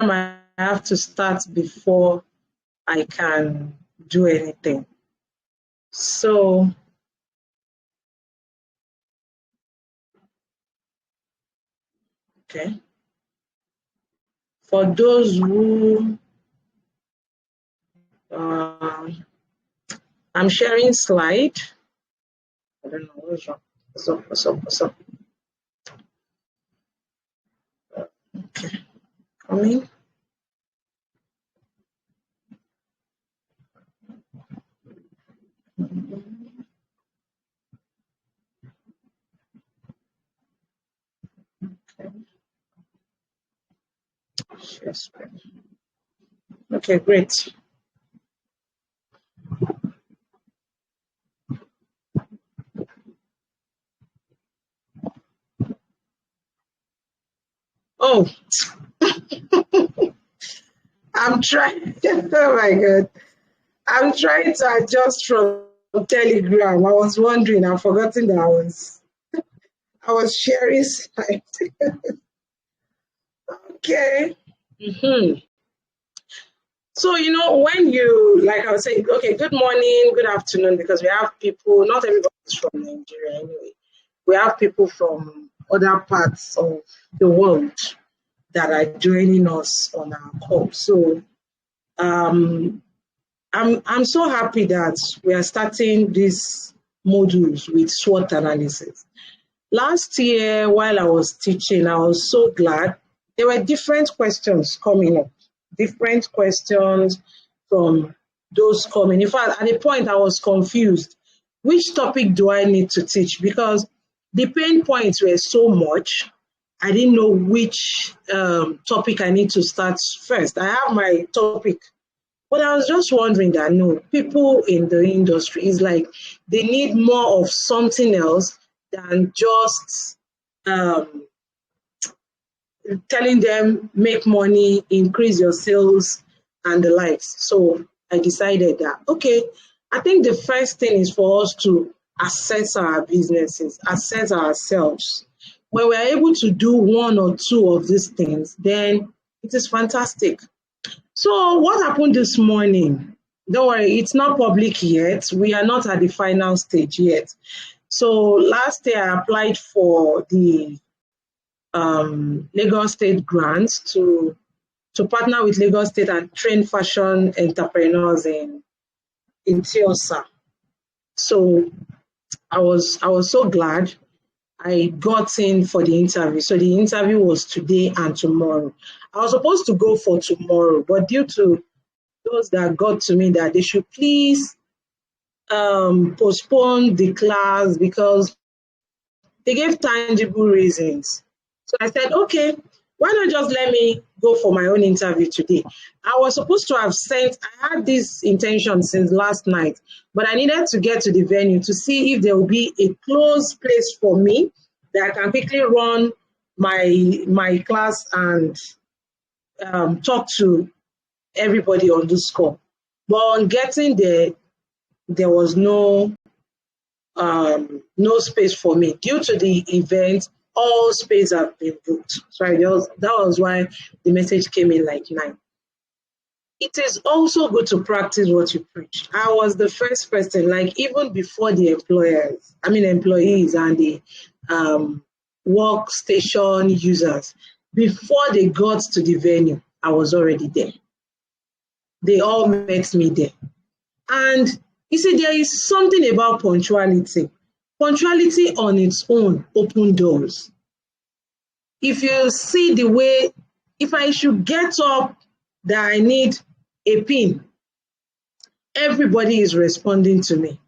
I have to start before I can do anything. So, okay. For those who, I'm sharing slide. I don't know what's wrong. What's up? Okay, coming. Okay. Share screen. Okay, great. Oh, I'm trying. Oh my God. I'm trying to adjust from Telegram. I was wondering, I've forgotten that I was sharing slide. Okay. So, you know, when you, like I was saying, okay, good morning, good afternoon, because we have people, not everybody is from Nigeria anyway. We have people from other parts of the world that are joining us on our call. So I'm so happy that we are starting these modules with SWOT analysis. Last year, while I was teaching, I was so glad. There were different questions coming up, different questions from those coming. In fact, at a point, I was confused. Which topic do I need to teach? Because the pain points were so much. I didn't know which topic I need to start first. I have my topic, but I was just wondering that, no, people in the industry is like, they need more of something else than just telling them make money, increase your sales, and the likes. So I decided that, okay, I think the first thing is for us to assess our businesses, assess ourselves. When we're able to do one or two of these things, then it is fantastic. So what happened this morning? Don't worry, it's not public yet. We are not at the final stage yet. So last year I applied for the Lagos State grants to partner with Lagos State and train fashion entrepreneurs in Tiosa. So I was so glad I got in for the interview. So the interview was today and tomorrow. I was supposed to go for tomorrow, but due to those that got to me that they should please postpone the class because they gave tangible reasons. So I said, okay, why not just let me go for my own interview today? I was supposed to have sent, I had this intention since last night, but I needed to get to the venue to see if there will be a close place for me that I can quickly run my class and talk to everybody on this call. But on getting there, there was no space for me. Due to the event, all space have been booked. So that was why the message came in like 9. It is also good to practice what you preach. I was the first person, like even before the employees and the workstation users, before they got to the venue, I was already there. They all met me there. And you see, there is something about punctuality. Punctuality on its own opens doors. If you see the way, if I should get up that I need a pin, everybody is responding to me.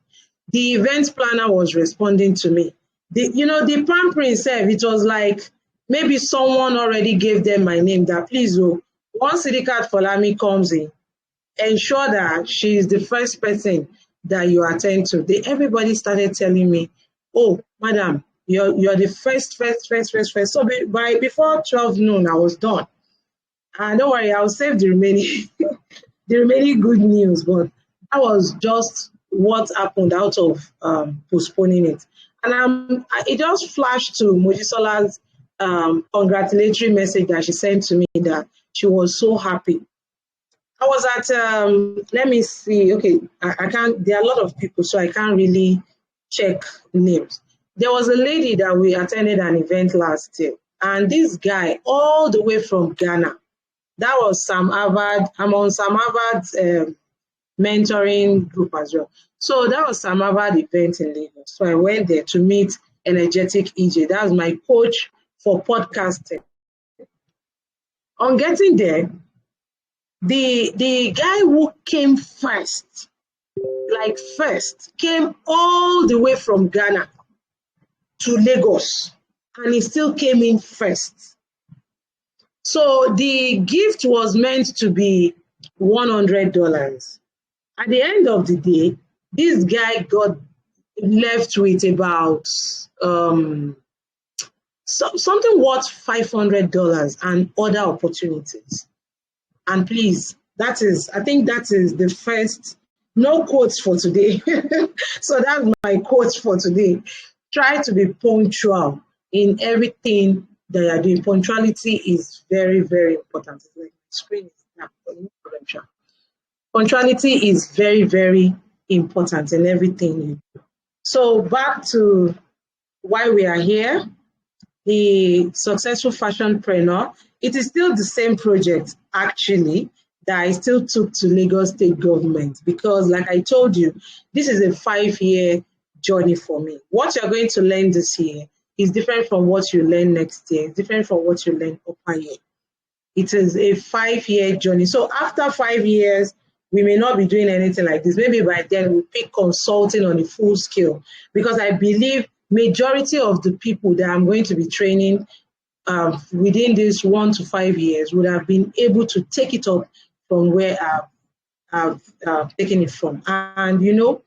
The event planner was responding to me. The pampering itself, it was like maybe someone already gave them my name that please, once Sidikat Folami comes in, ensure that she is the first person that you attend to. Everybody started telling me, oh, madam, you're the first. So before 12 noon, I was done. And don't worry, I'll save the remaining the remaining good news, but that was just what happened out of postponing it. And it just flashed to Mojisola's congratulatory message that she sent to me that she was so happy. I was at, let me see, okay, I can't, there are a lot of people, so I can't really check names. There was a lady that we attended an event last year, and this guy, all the way from Ghana, that was Sam Harvard. I'm on Sam Harvard's mentoring group as well. So that was Sam Harvard event in Lagos. So I went there to meet Energetic EJ. That was my coach for podcasting. On getting there, the guy who came first, came all the way from Ghana to Lagos, and he still came in first. So the gift was meant to be $100. At the end of the day, this guy got left with about something worth $500 and other opportunities. And please, I think that is the first, no quotes for today. So that's my quote for today. Try to be punctual in everything that you are doing. Punctuality is very, very important. It's like screen is now. Punctuality is very, very important in everything you do. So back to why we are here, the Successful Fashionpreneur. It is still the same project, actually, that I still took to Lagos State Government, because like I told you, this is a 5-year journey for me. What you're going to learn this year is different from what you learn next year. It's different from what you learn upper year. It is a 5-year journey. So after 5 years, we may not be doing anything like this. Maybe by then we'll pick consulting on a full scale, because I believe majority of the people that I'm going to be training within this 1 to 5 years would have been able to take it up from where I've taken it from. And you know,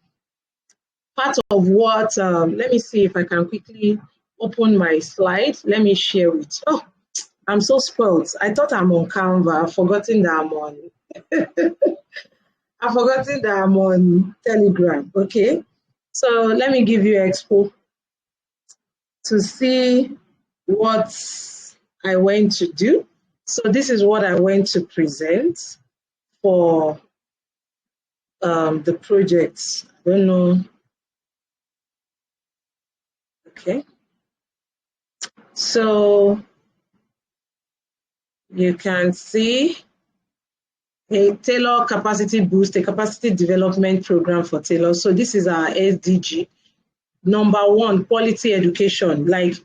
part of what, let me see if I can quickly open my slide. Let me share it. Oh, I'm so spoiled. I thought I'm on Canva. I've forgotten that I'm on. I've forgotten that I'm on Telegram. Okay, so let me give you expo to see what I went to do. So this is what I went to present for the projects. I don't know. Okay. So you can see a tailor capacity boost, a capacity development program for tailors. So this is our SDG. Number one, quality education. Like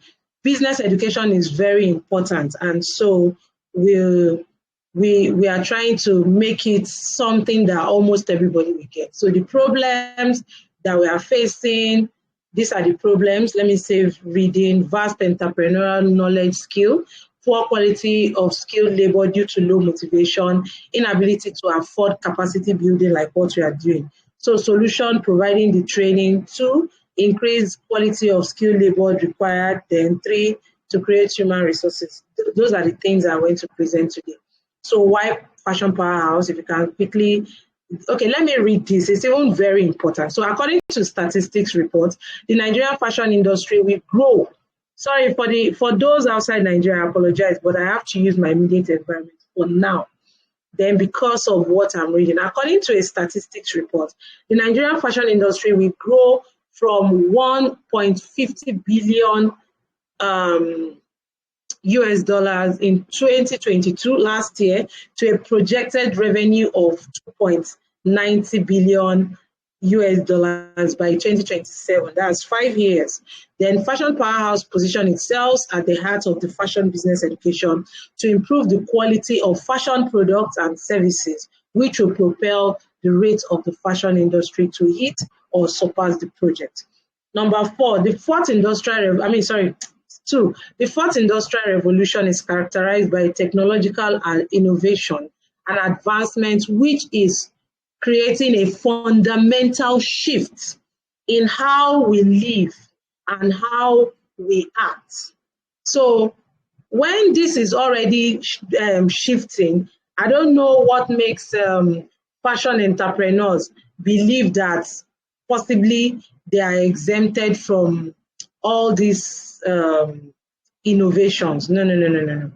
business education is very important. And so we are trying to make it something that almost everybody will get. So the problems that we are facing, these are the problems. Let me say reading, vast entrepreneurial knowledge skill, poor quality of skilled labor due to low motivation, inability to afford capacity building like what we are doing. So solution, providing the training. 2, increase quality of skilled labor required. Then 3, to create human resources. Those are the things I'm going to present today. So why Fashion Powerhouse? If you can quickly, okay, let me read this. It's even very important. So according to statistics report, the Nigerian fashion industry will grow. Sorry for those outside Nigeria, I apologize, but I have to use my immediate environment for now. Then because of what I'm reading, according to a statistics report, the Nigerian fashion industry will grow from 1.50 billion US dollars in 2022 last year to a projected revenue of 2.90 billion US dollars by 2027. That's 5 years. Then Fashion Powerhouse position itself at the heart of the fashion business education to improve the quality of fashion products and services, which will propel the rate of the fashion industry to hit or surpass the project. Number 4, the fourth industrial, the fourth industrial revolution is characterized by technological innovation and advancement, which is creating a fundamental shift in how we live and how we act. So when this is already shifting, I don't know what makes fashion entrepreneurs believe that possibly they are exempted from all these innovations. No, no, no, no, no, no.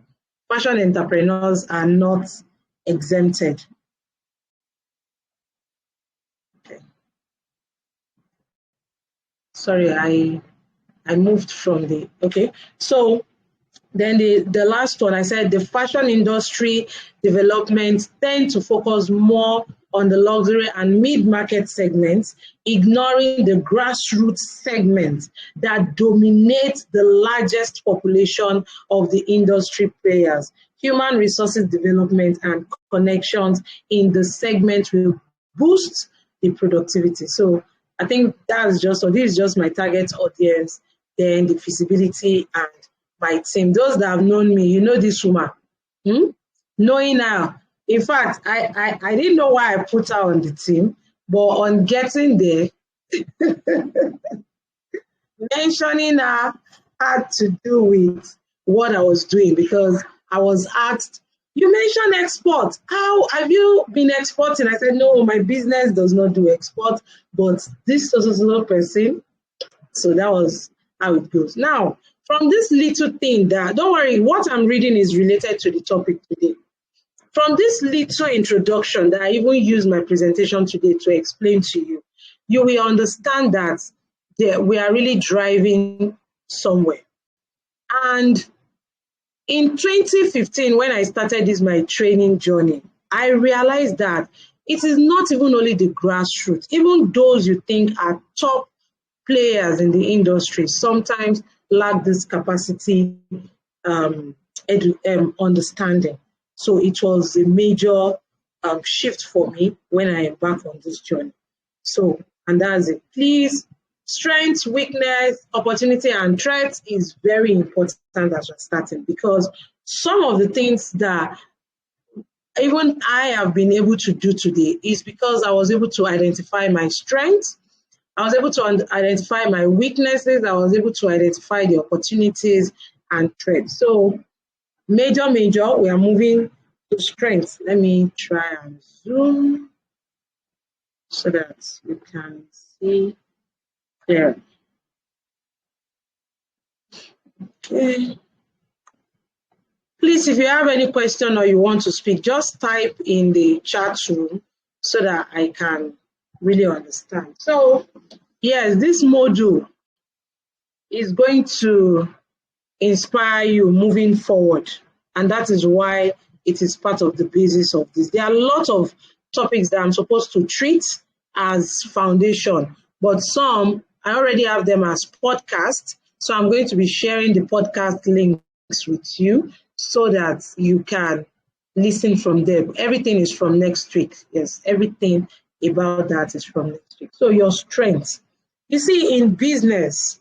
Fashion entrepreneurs are not exempted. Okay. Sorry, I moved from the, okay. So then the last one, I said the fashion industry development tend to focus more on the luxury and mid-market segments, ignoring the grassroots segment that dominates the largest population of the industry players. Human resources development and connections in the segment will boost the productivity. So I think that's just, so this is just my target audience, then the feasibility and my team. Those that have known me, you know this woman. Knowing her, in fact, I didn't know why I put her on the team, but on getting there, mentioning her had to do with what I was doing, because I was asked, you mentioned export. How have you been exporting? I said, no, my business does not do export, but this person. So that was how it goes. Now, from this little thing that, don't worry, what I'm reading is related to the topic today. From this little introduction that I even use my presentation today to explain to you, you will understand that we are really driving somewhere. And in 2015, when I started my training journey, I realized that it is not even only the grassroots, even those you think are top players in the industry sometimes lack this capacity, understanding. So it was a major shift for me when I embarked on this journey. So, and that's it. Please, strength, weakness, opportunity, and threat is very important as you're starting, because some of the things that even I have been able to do today is because I was able to identify my strengths, I was able to identify my weaknesses, I was able to identify the opportunities and threats. So major, we are moving to strengths. Let me try and zoom so that you can see there. Okay. Please, if you have any question or you want to speak, just type in the chat room so that I can really understand. So yes, this module is going to inspire you moving forward. And that is why it is part of the basis of this. There are a lot of topics that I'm supposed to treat as foundation, but some, I already have them as podcasts. So I'm going to be sharing the podcast links with you so that you can listen from them. Everything is from next week. Yes, everything about that is from next week. So your strengths. You see, in business,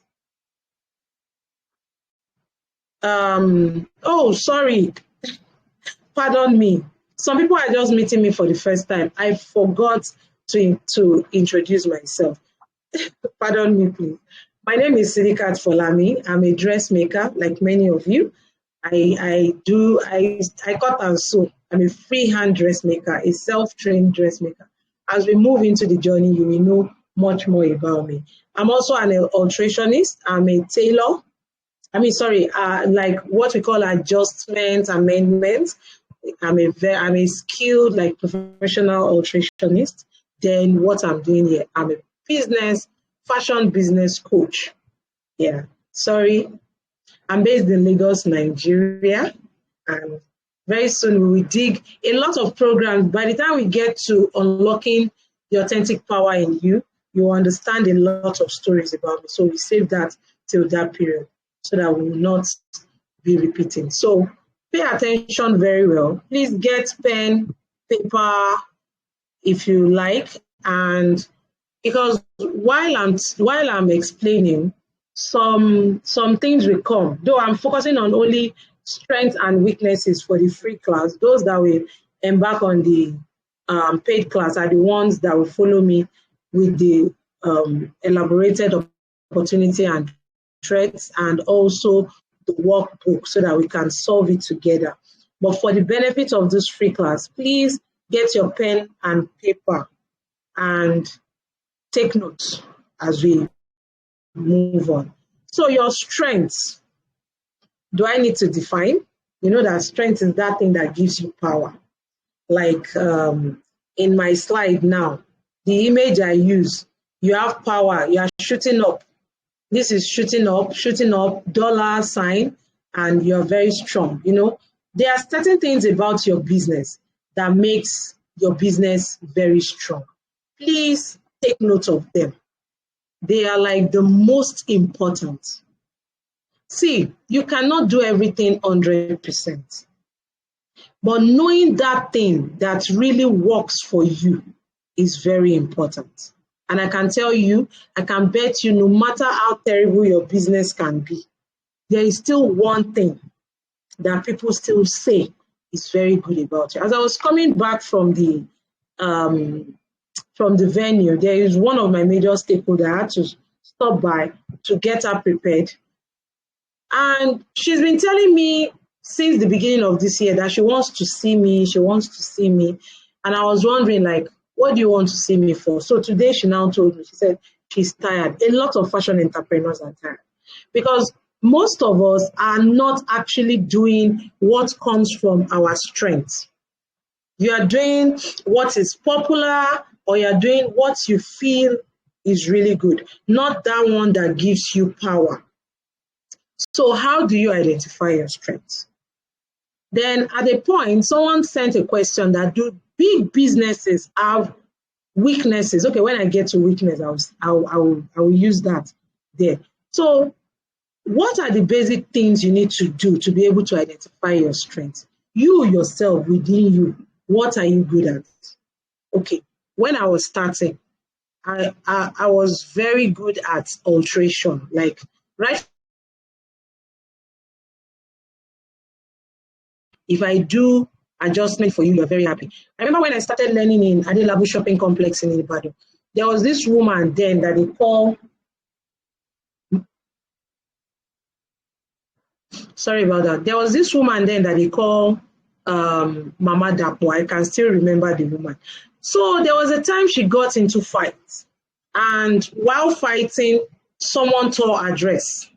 oh, sorry, pardon me. Some people are just meeting me for the first time. I forgot to introduce myself. Pardon me, please. My name is Sirikat Folami. I'm a dressmaker, like many of you. I cut and sew. I'm a freehand dressmaker, a self-trained dressmaker. As we move into the journey, you will know much more about me. I'm also an alterationist. I'm a tailor. Like what we call adjustments, amendments. I'm a skilled, like, professional alterationist. Then what I'm doing here, I'm a fashion business coach. Yeah, sorry. I'm based in Lagos, Nigeria, and very soon we will dig a lot of programs. By the time we get to unlocking the authentic power in you, you will understand a lot of stories about me. So we save that till that period, so that we will not be repeating. So pay attention very well. Please get pen, paper, if you like, and because while I'm explaining, some things will come. Though I'm focusing on only strengths and weaknesses for the free class, those that will embark on the paid class are the ones that will follow me with the elaborated opportunity and threats, and also the workbook, so that we can solve it together. But for the benefit of this free class, please get your pen and paper and take notes as we move on. So your strengths. Do I need to define? You know that strength is that thing that gives you power. Like in my slide now, the image I use, you have power, you are shooting up. This is shooting up, $, and you're very strong. You know, there are certain things about your business that makes your business very strong. Please take note of them. They are like the most important. See, you cannot do everything 100%. But knowing that thing that really works for you is very important. And I can tell you, I can bet you, no matter how terrible your business can be, there is still one thing that people still say is very good about you. As I was coming back from the venue, there is one of my major stakeholders I had to stop by to get her prepared. And she's been telling me since the beginning of this year that she wants to see me, And I was wondering, like, what do you want to see me for? So today she now told me, she said she's tired. A lot of fashion entrepreneurs are tired because most of us are not actually doing what comes from our strengths. You are doing what is popular, or you're doing what you feel is really good, not that one that gives you power. So how do you identify your strengths? Then at a point, someone sent a question that do big businesses have weaknesses? Okay, when I get to weakness, I will use that there. So what are the basic things you need to do to be able to identify your strengths? You yourself, within you, what are you good at? Okay, when I was starting, I was very good at alteration, like right. If I do adjustment for you, you're very happy. I remember when I started learning in Adelabu Shopping Complex in Ibadan, there was this woman then that they call, sorry about that. There was this woman then that they call Mama Dapo. I can still remember the woman. So there was a time she got into fights. And while fighting, someone tore her dress.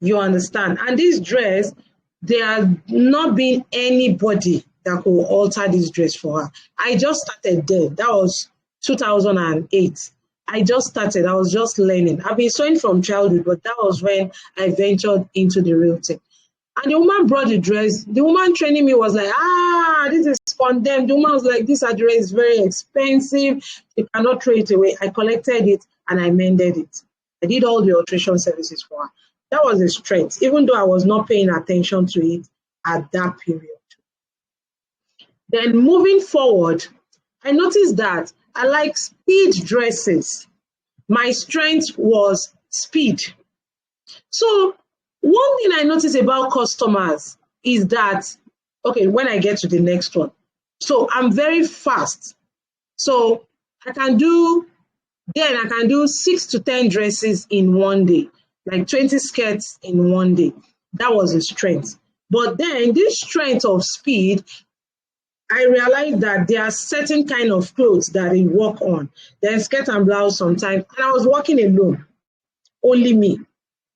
You understand? And this dress, there has not been anybody that could alter this dress for her. I just started there. That was 2008. I just started. I was just learning. I've been sewing from childhood, but that was when I ventured into the real thing. And the woman brought the dress. The woman training me was like, this is condemned. The woman was like, this dress is very expensive. You cannot throw it away. I collected it and I mended it. I did all the alteration services for her. That was a strength, even though I was not paying attention to it at that period. Then moving forward, I noticed that I like speed dresses. My strength was speed. So one thing I noticed about customers is that, okay, when I get to the next one, so I'm very fast. So I can do 6 to 10 dresses in one day, like 20 skirts in one day. That was a strength. But then this strength of speed, I realized that there are certain kind of clothes that I work on. Then skirt and blouse sometimes, and I was working alone, only me.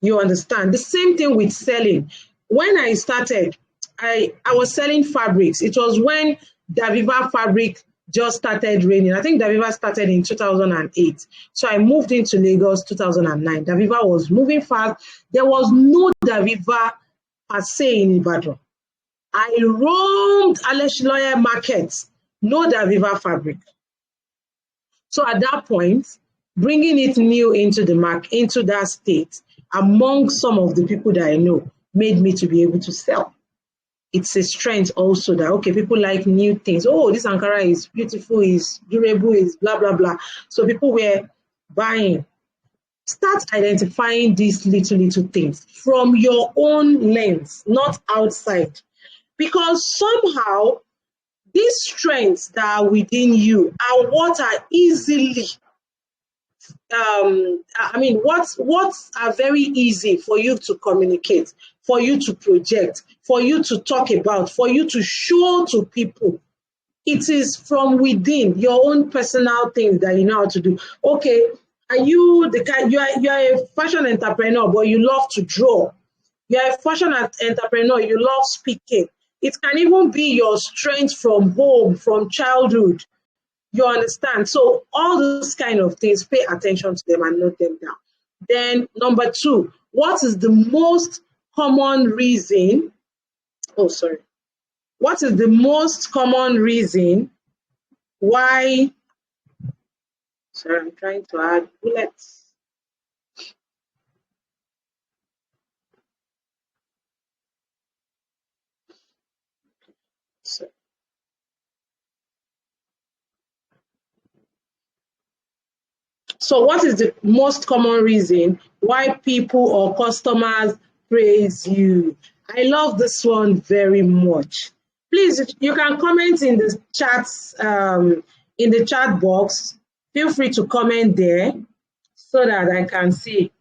You understand? The same thing with selling. When I started, I was selling fabrics. It was when Daviva fabric just started raining. I think Daviva started in 2008. So I moved into Lagos 2009. Daviva was moving fast. There was no Daviva per se in Ibadan. I roamed Aleshiloye markets, no Daviva fabric. So at that point, bringing it new into the market, into that state, among some of the people that I know, made me to be able to sell. It's a strength also that, okay, people like new things. Oh, this Ankara is beautiful, is durable, is blah, blah, blah. So people were buying. Start identifying these little things from your own lens, not outside. Because somehow, these strengths that are within you are what are easily, what are very easy for you to communicate, for you to project, for you to talk about, for you to show to people. It is from within your own personal things that you know how to do. Okay, are you the kind, you are a fashion entrepreneur, but you love to draw. You're a fashion entrepreneur, you love speaking. It can even be your strength from home, from childhood. You understand? So all those kind of things, pay attention to them and note them down. Then number 2, what is the most common reason? What is the most common reason why? Sorry, I'm trying to add bullets. So what is the most common reason why people or customers praise you? I love this one very much. Please, you can comment in the chat box. Feel free to comment there so that I can see.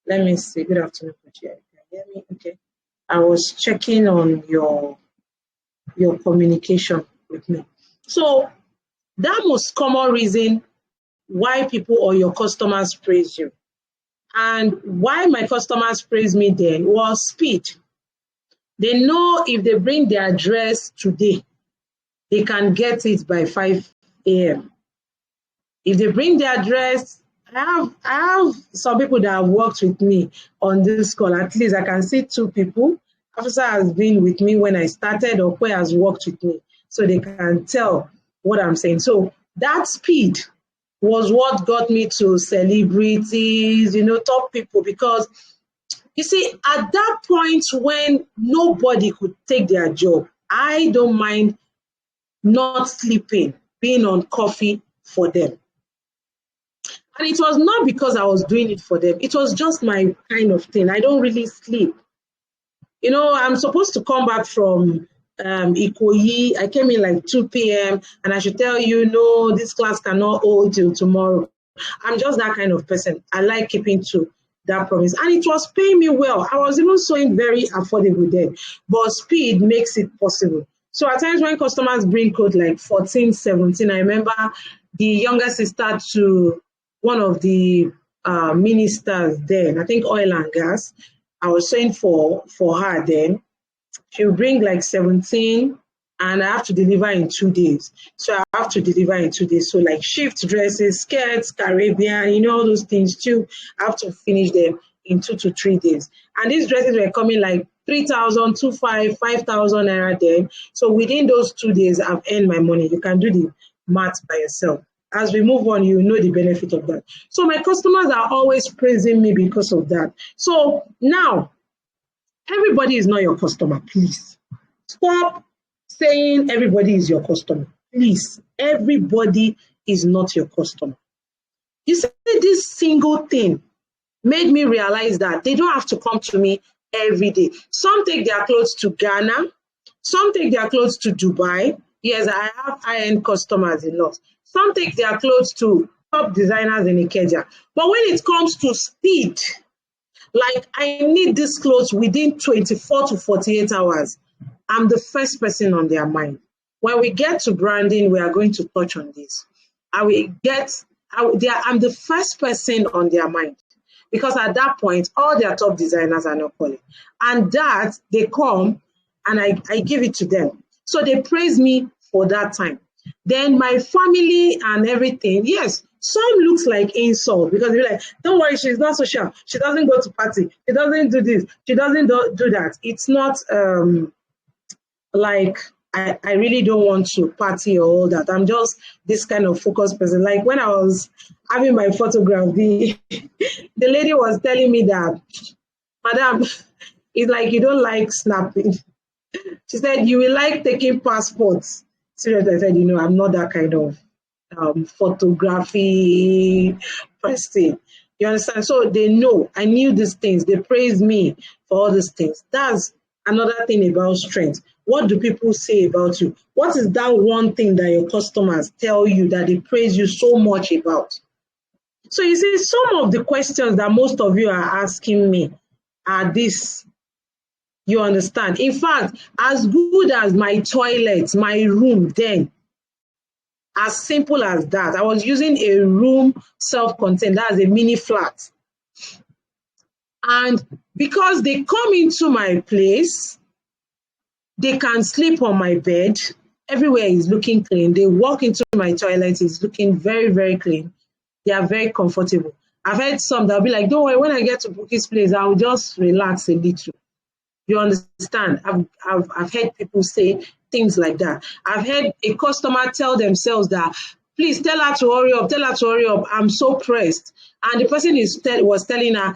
Let me see. Good afternoon, Coach. Can you hear me? Okay. I was checking on your communication with me. So that most common reason why people or your customers praise you. And why my customers praise me then was speed. They know if they bring their dress today, they can get it by 5 a.m. If they bring their dress, I have some people that have worked with me on this call. At least I can see 2 people. Officer has been with me when I started, or Kwe has worked with me. So they can tell what I'm saying. So that speed was what got me to celebrities, top people, because you see, at that point when nobody could take their job, I don't mind not sleeping, being on coffee for them. And it was not because I was doing it for them. It was just my kind of thing. I don't really sleep. I'm supposed to come back from Ikoyi. I came in like 2 p.m. and I should tell you, no, this class cannot hold till tomorrow. I'm just that kind of person. I like keeping to that promise. And it was paying me well. I was even sewing very affordable then. But speed makes it possible. So at times when customers bring code like 14, 17, I remember the younger sister to one of the ministers then, I think oil and gas, I was saying for her then, she'll bring like 17 and I have to deliver in 2 days. So I have to deliver in 2 days. So like shift dresses, skirts, Caribbean, all those things too. I have to finish them in 2 to 3 days. And these dresses were coming like 3,000, 2,500, 5,000 naira then. So within those 2 days, I've earned my money. You can do the math by yourself. As we move on, you know the benefit of that. So my customers are always praising me because of that. So now, everybody is not your customer, please. Stop saying everybody is your customer. Please, everybody is not your customer. You see, this single thing made me realize that they don't have to come to me every day. Some take their clothes to Ghana. Some take their clothes to Dubai. Yes, I have high-end customers a lot. Some take their clothes to top designers in Ikeja. But when it comes to speed, like I need this clothes within 24 to 48 hours, I'm the first person on their mind. When we get to branding, we are going to touch on this. I'm the first person on their mind. Because at that point, all their top designers are not calling. And that, they come and I give it to them. So they praise me for that time. Then my family and everything, yes, some looks like insult because they're like, don't worry, she's not social. She doesn't go to party. She doesn't do this. She doesn't do that. It's not like I really don't want to party or all that. I'm just this kind of focused person. Like when I was having my photograph, the lady was telling me that, Madam, it's like you don't like snapping. She said, you will like taking passports. Seriously, I said, I'm not that kind of photography person. You understand? So they know I knew these things. They praise me for all these things. That's another thing about strength. What do people say about you? What is that one thing that your customers tell you that they praise you so much about? So you see, some of the questions that most of you are asking me are this. You understand? In fact, as good as my toilet, my room then, as simple as that. I was using a room self-contained, that's a mini flat. And because they come into my place, they can sleep on my bed. Everywhere is looking clean. They walk into my toilet, it's looking very, very clean. They are very comfortable. I've heard some that'll be like, don't worry, when I get to Bookie's place, I'll just relax a little. You understand? I've heard people say things like that. I've heard a customer tell themselves that, please tell her to hurry up, I'm so pressed. And the person was telling her,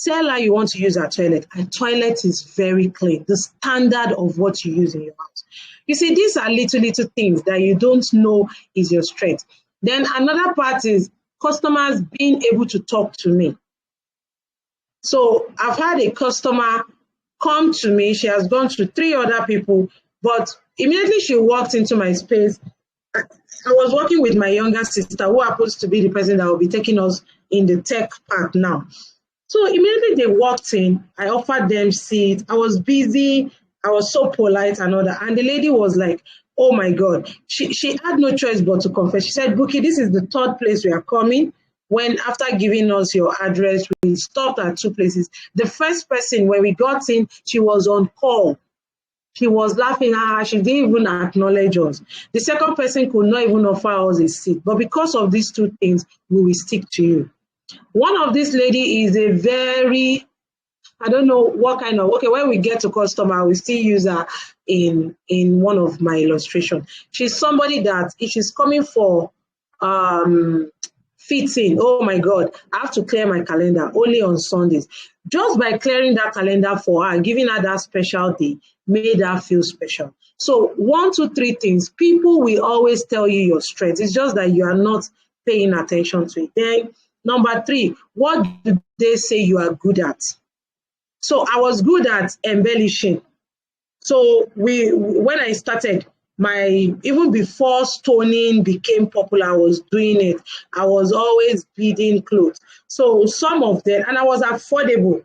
tell her you want to use her toilet. Her toilet is very clean, the standard of what you use in your house. You see, these are little things that you don't know is your strength. Then another part is customers being able to talk to me. So I've had a customer come to me. She has gone to 3 other people, but immediately she walked into my space. I was working with my younger sister, who happens to be the person that will be taking us in the tech part now. So immediately they walked in, I offered them seats. I was busy. I was so polite and all that. And the lady was like, oh my God. She had no choice but to confess. She said, Bookie, this is the 3rd place we are coming. When after giving us your address, we stopped at 2 places. The first person, when we got in, she was on call. She was laughing at her. She didn't even acknowledge us. The second person could not even offer us a seat. But because of these 2 things, we will stick to you. One of these lady is a very, I don't know what kind of, okay, when we get to customer, we still use her in one of my illustrations. She's somebody that if she's coming for fitting, oh my God, I have to clear my calendar only on Sundays. Just by clearing that calendar for her, giving her that special day, made her feel special. So 1, 2, 3 things. People will always tell you your strengths. It's just that you are not paying attention to it. Then number 3, what do they say you are good at? So I was good at embellishing. So when I started, even before stoning became popular, I was doing it. I was always bidding clothes. So some of them, and I was affordable.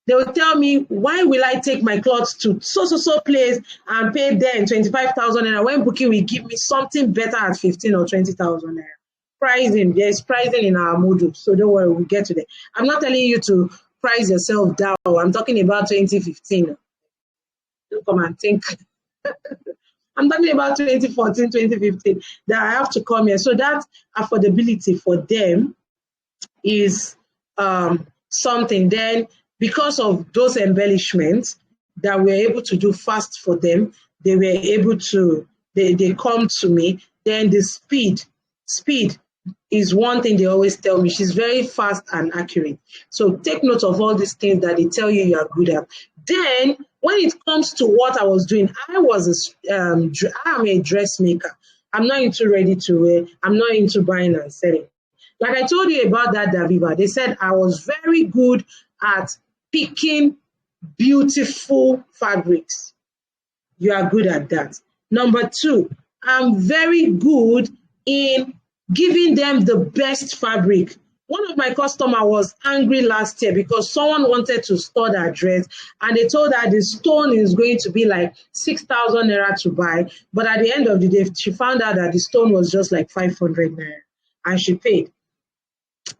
They would tell me, why will I take my clothes to so place and pay them 25,000 naira when Bookie will give me something better at 15 or 20,000 naira? Pricing, there's pricing in our module, so don't worry, we'll get to that. I'm not telling you to price yourself down. I'm talking about 2015. Don't come and think. I'm talking about 2014, 2015, that I have to come here. So that affordability for them is something. Then because of those embellishments that we're able to do fast for them, they were able to, they come to me. Then the speed is one thing they always tell me. She's very fast and accurate. So take note of all these things that they tell you are good at. Then when it comes to what I was doing, I am a dressmaker. I'm not into ready to wear. I'm not into buying and selling. Like I told you about that Daviva, they said I was very good at picking beautiful fabrics. You are good at that. Number 2, I'm very good in giving them the best fabric. One of my customers was angry last year because someone wanted to store their dress and they told her the stone is going to be like 6,000 naira to buy. But at the end of the day, she found out that the stone was just like 500 naira and she paid.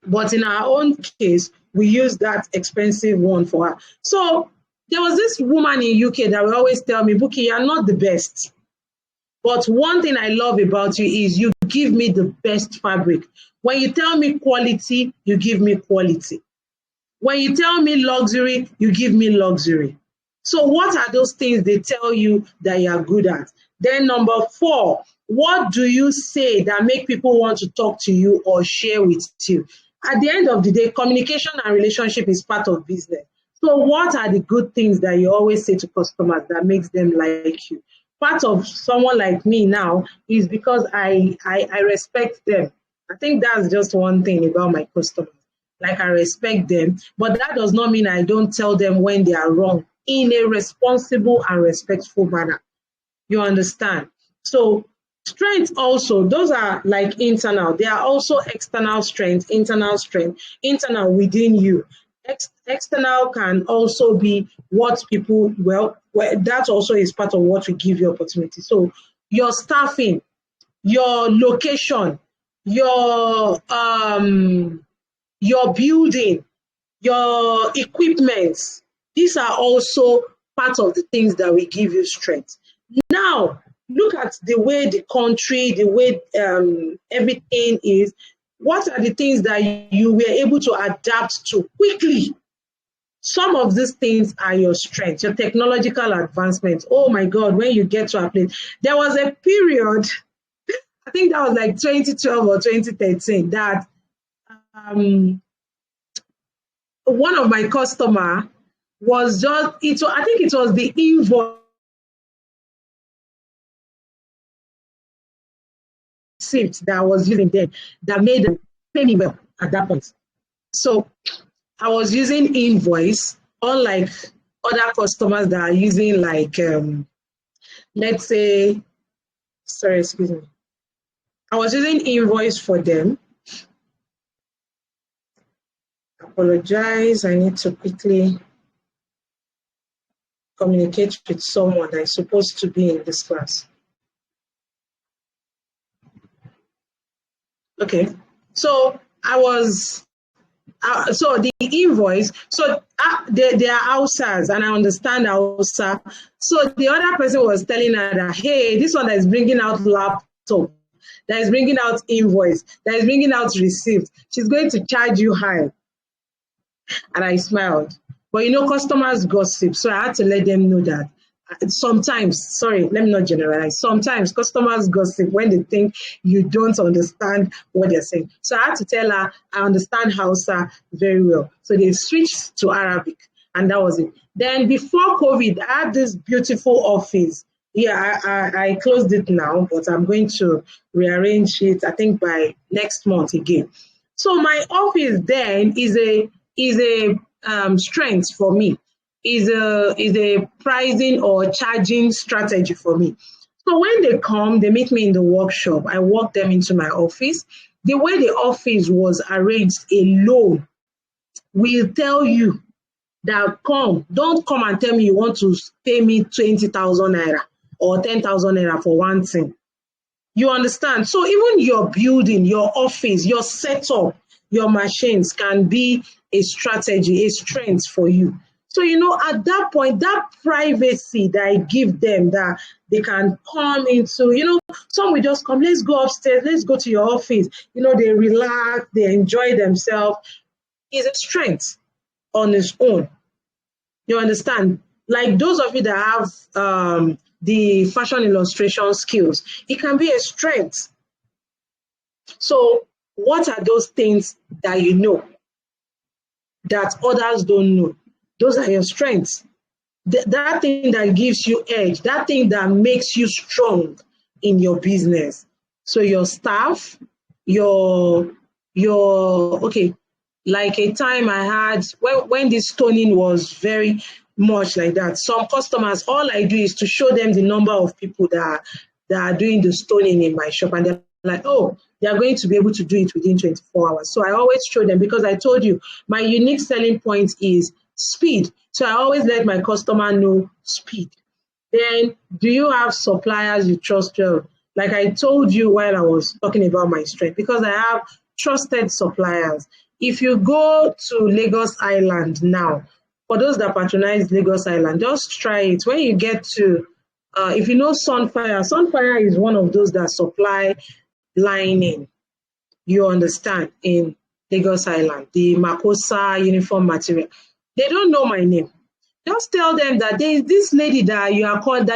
But in our own case, we used that expensive one for her. So there was this woman in UK that would always tell me, Bookie, you're not the best. But one thing I love about you is you give me the best fabric. When you tell me quality, you give me quality. When you tell me luxury, you give me luxury. So what are those things they tell you that you are good at? Then number 4, what do you say that make people want to talk to you or share with you? At the end of the day, communication and relationship is part of business. So what are the good things that you always say to customers that makes them like you? Part of someone like me now is because I respect them. I think that's just one thing about my customers. Like I respect them, but that does not mean I don't tell them when they are wrong in a responsible and respectful manner. You understand? So strengths also, those are like internal. They are also external strength, internal within you. External can also be what people, well, that also is part of what will give you opportunity. So your staffing, your location, your building, your equipment. These are also part of the things that will give you strength. Now, look at the way the country, the way everything is. What are the things that you were able to adapt to quickly? Some of these things are your strengths, your technological advancements. Oh my God, when you get to a place, there was a period, I think that was like 2012 or 2013, that one of my customer was just, I think it was the invoice that I was using then that made them pay me well at that point. So I was using invoice, unlike other customers that are using like, let's say, sorry, excuse me. I was using invoice for them. Apologize, I need to quickly communicate with someone that is supposed to be in this class. Okay, so I was, so the invoice, so they are Hausas, and I understand Hausa. So the other person was telling her that, hey, this one that is bringing out laptop, that is bringing out invoice, that is bringing out receipt, she's going to charge you high. And I smiled. But you know, customers gossip, so I had to let them know that sometimes, sorry, let me not generalize, sometimes customers gossip when they think you don't understand what they're saying. So I had to tell her I understand Hausa very well. So they switched to Arabic, and that was it. Then before COVID, I had this beautiful office. Yeah, I closed it now, but I'm going to rearrange it, I think, by next month again. So my office then is a strength for me, is a pricing or charging strategy for me. So when they come, they meet me in the workshop, I walk them into my office. The way the office was arranged alone will tell you that don't come and tell me you want to pay me 20,000 naira or 10,000 naira for one thing. You understand? So even your building, your office, your setup, your machines can be a strategy, a strength for you. So, you know, at that point, that privacy that I give them, that they can come into, you know, some will just come, let's go upstairs, let's go to your office. You know, they relax, they enjoy themselves. Is a strength on its own. You understand? Like those of you that have the fashion illustration skills, it can be a strength. So what are those things that you know that others don't know? Those are your strengths. That thing that gives you edge, that thing that makes you strong in your business. So your staff, okay, like a time I had when this toning was very much like that. Some customers, all I do is to show them the number of people that are doing the stoning in my shop, and they're like, oh, they are going to be able to do it within 24 hours. So I always show them, because I told you my unique selling point is speed. So I always let my customer know speed. Then, do you have suppliers you trust well? Like I told you while I was talking about my strength, because I have trusted suppliers. If you go to Lagos Island now, for those that patronize Lagos Island, just try it. When you get to, if you know Sunfire is one of those that supply lining, you understand, in Lagos Island, the Makosa uniform material. They don't know my name. Just tell them that there is this lady that you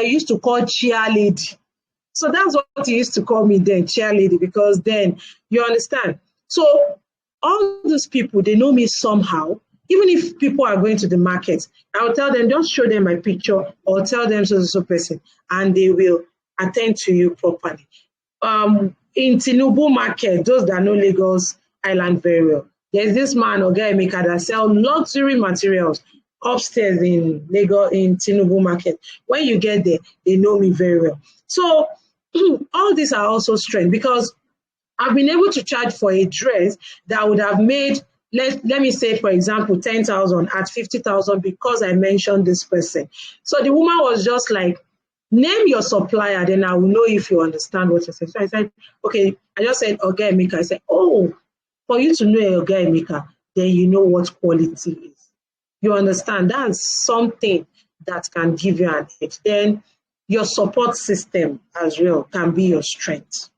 used to call Chia Lady. So that's what you used to call me then, Chia Lady, because then you understand. So all these people, they know me somehow. Even if people are going to the market, I'll tell them, just show them my picture or tell them so person, and they will attend to you properly. In Tinubu market, those that know Lagos Island very well, there's this man, Oga Emeka, that sells luxury materials upstairs in Lagos, in Tinubu market. When you get there, they know me very well. So all these are also strengths, because I've been able to charge for a dress that would have made, let me say, for example, 10,000 at 50,000, because I mentioned this person. So the woman was just like, name your supplier, then I will know if you understand what you said. So I said, okay, I just said Oga Emeka. I said, oh, for you to know Oga Emeka, then you know what quality is. You understand? That's something that can give you an edge. Then your support system as well can be your strength.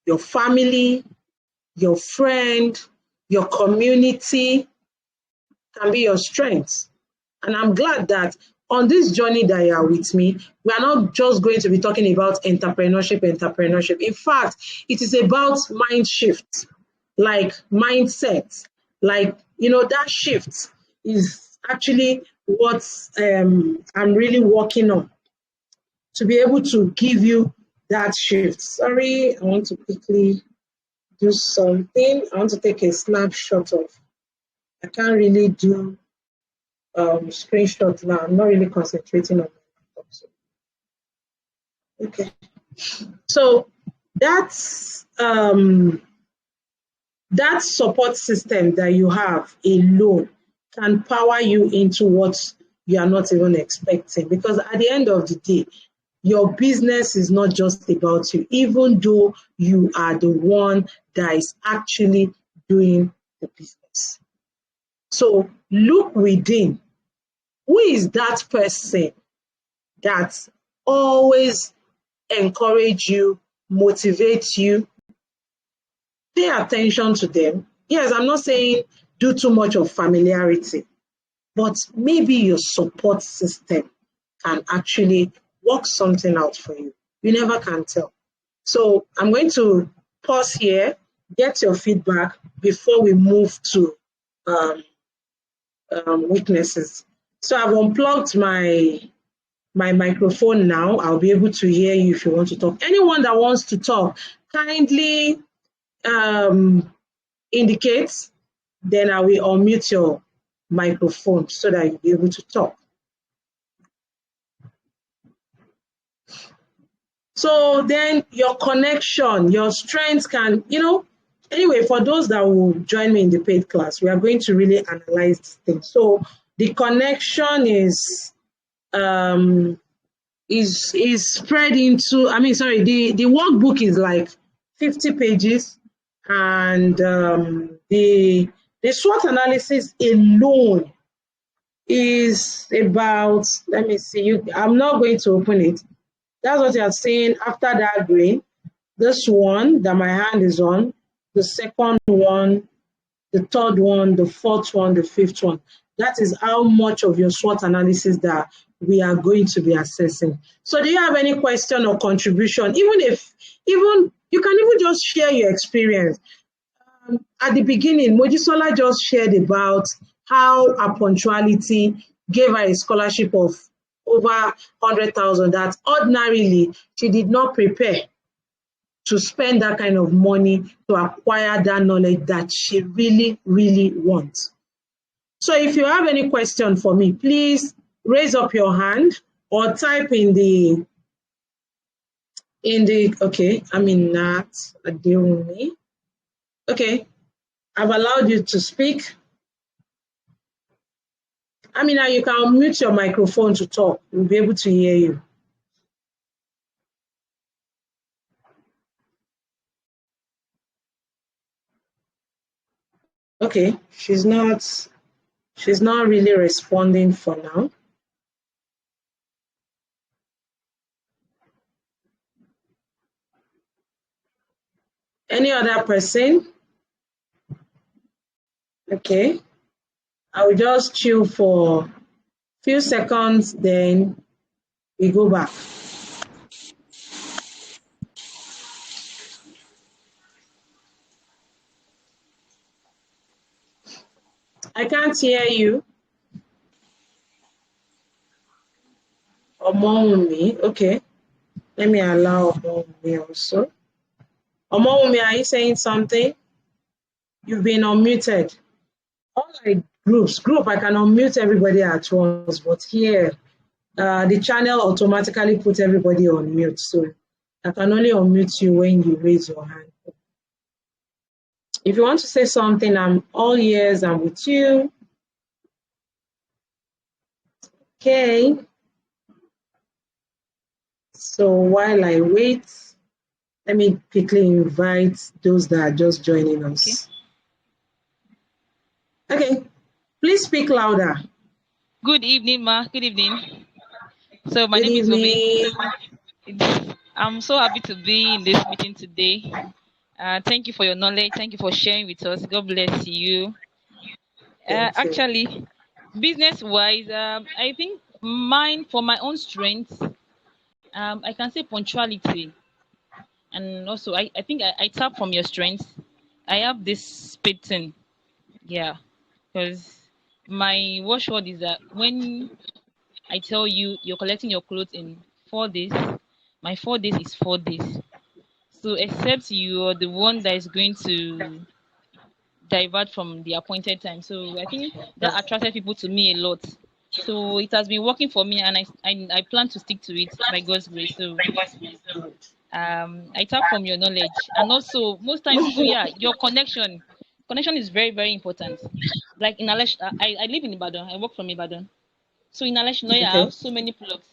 Your family, your friend, your community can be your strength. And I'm glad that on this journey that you are with me, we are not just going to be talking about entrepreneurship. In fact, it is about mind shift, like mindset, like, that shift is actually what I'm really working on to be able to give you that shift. Sorry, I want to quickly do something. I want to take a snapshot of, I can't really do screenshot now. I'm not really concentrating on my laptop. Okay. So that's that support system that you have alone can power you into what you are not even expecting. Because at the end of the day, your business is not just about you, even though you are the one that is actually doing the business. So look within. Who is that person that always encourage you, motivate you? Pay attention to them. Yes, I'm not saying do too much of familiarity, but maybe your support system can actually work something out for you. You never can tell. So I'm going to pause here, get your feedback before we move to weaknesses. So I've unplugged my microphone now. I'll be able to hear you if you want to talk. Anyone that wants to talk, kindly indicate, then I will unmute your microphone so that you'll be able to talk. So then your connection, your strengths can, anyway, for those that will join me in the paid class, we are going to really analyze this thing. So the connection is spread into, the workbook is like 50 pages, and the SWOT analysis alone is about, let me see, I'm not going to open it. That's what you're saying after that green. This one that my hand is on, the second one, the third one, the fourth one, the fifth one. That is how much of your SWOT analysis that we are going to be assessing. So do you have any question or contribution? Even you can even just share your experience. At the beginning, Mojisola just shared about how her punctuality gave her a scholarship of over 100,000 that ordinarily she did not prepare to spend that kind of money to acquire that knowledge that she really, really wants. So if you have any question for me, please raise up your hand or type in the okay, I mean not Adewumi. Okay, I've allowed you to speak. Amina, you can unmute your microphone to talk. We'll be able to hear you. Okay, she's not really responding for now. Any other person? Okay, I will just chill for a few seconds, then we go back. I can't hear you. Omowumi, okay. Let me allow Omowumi also. Omowumi, are you saying something? You've been unmuted. All right, group, I can unmute everybody at once, but here, the channel automatically puts everybody on mute, so I can only unmute you when you raise your hand. If you want to say something, I'm all ears, I'm with you. Okay. So while I wait, let me quickly invite those that are just joining us. Okay, please speak louder. Good evening, ma. Good evening. So my Good name is Obi. evening. I'm so happy to be in this meeting today. Thank you for your knowledge. Thank you for sharing with us. God bless you. Thank you. Actually, business-wise, I think mine for my own strength, I can say punctuality, and also I think I tap from your strengths. I have this spitting, yeah, because my watchword is that when I tell you you're collecting your clothes in 4 days, my 4 days is 4 days. So except you are the one that is going to divert from the appointed time. So I think that attracted people to me a lot. So it has been working for me, and I plan to stick to it by God's grace. So I tap from your knowledge, and also most times too, yeah, your connection is very very important. Like in Alesh, I live in Ibadan. I work from Ibadan. So in Alashinoya, I Okay. have so many plugs.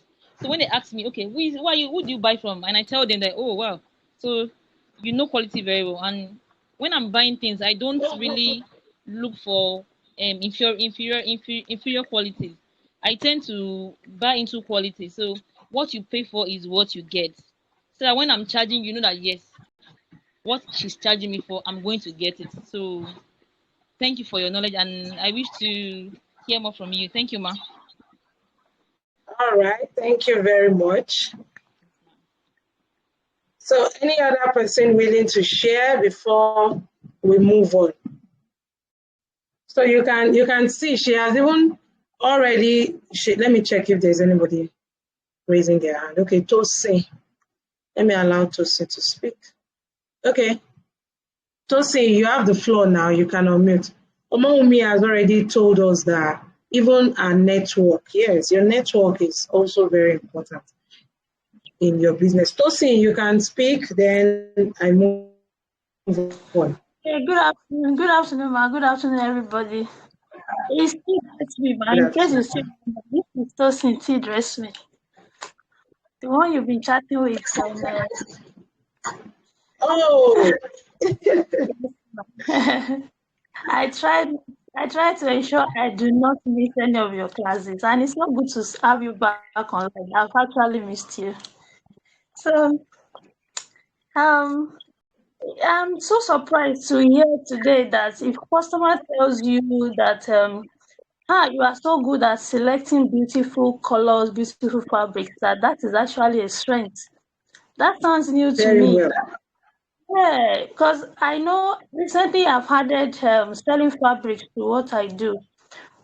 So when they ask me, okay, who do you buy from? And I tell them that, oh wow, so you know quality very well. And when I'm buying things, I don't really look for inferior qualities. I tend to buy into quality. So what you pay for is what you get. So that when I'm charging, you know that yes, what she's charging me for, I'm going to get it. So thank you for your knowledge, and I wish to hear more from you. Thank you, ma. All right. Thank you very much. So any other person willing to share before we move on? So you can see she has even already, let me check if there's anybody raising their hand. Okay, Tosin. Let me allow Tosin to speak. Okay. Tosin, you have the floor now. You can unmute. Omawumi has already told us that even our network, yes, your network is also very important in your business. Tosin, you can speak, then I move on. Hey, good afternoon, ma. Good afternoon, everybody. It's still dress me, ma. Good In case you afternoon. still remember, this is Tosin T dress me. The one you've been chatting with. Oh, I tried. I try to ensure I do not miss any of your classes, and it's not good to have you back online. I've actually missed you. So, um, I'm so surprised to hear today that if customer tells you that you are so good at selecting beautiful colors, beautiful fabrics, that is actually a strength. That sounds new to very me. well. Yeah, because I know recently I've added selling fabrics to what I do.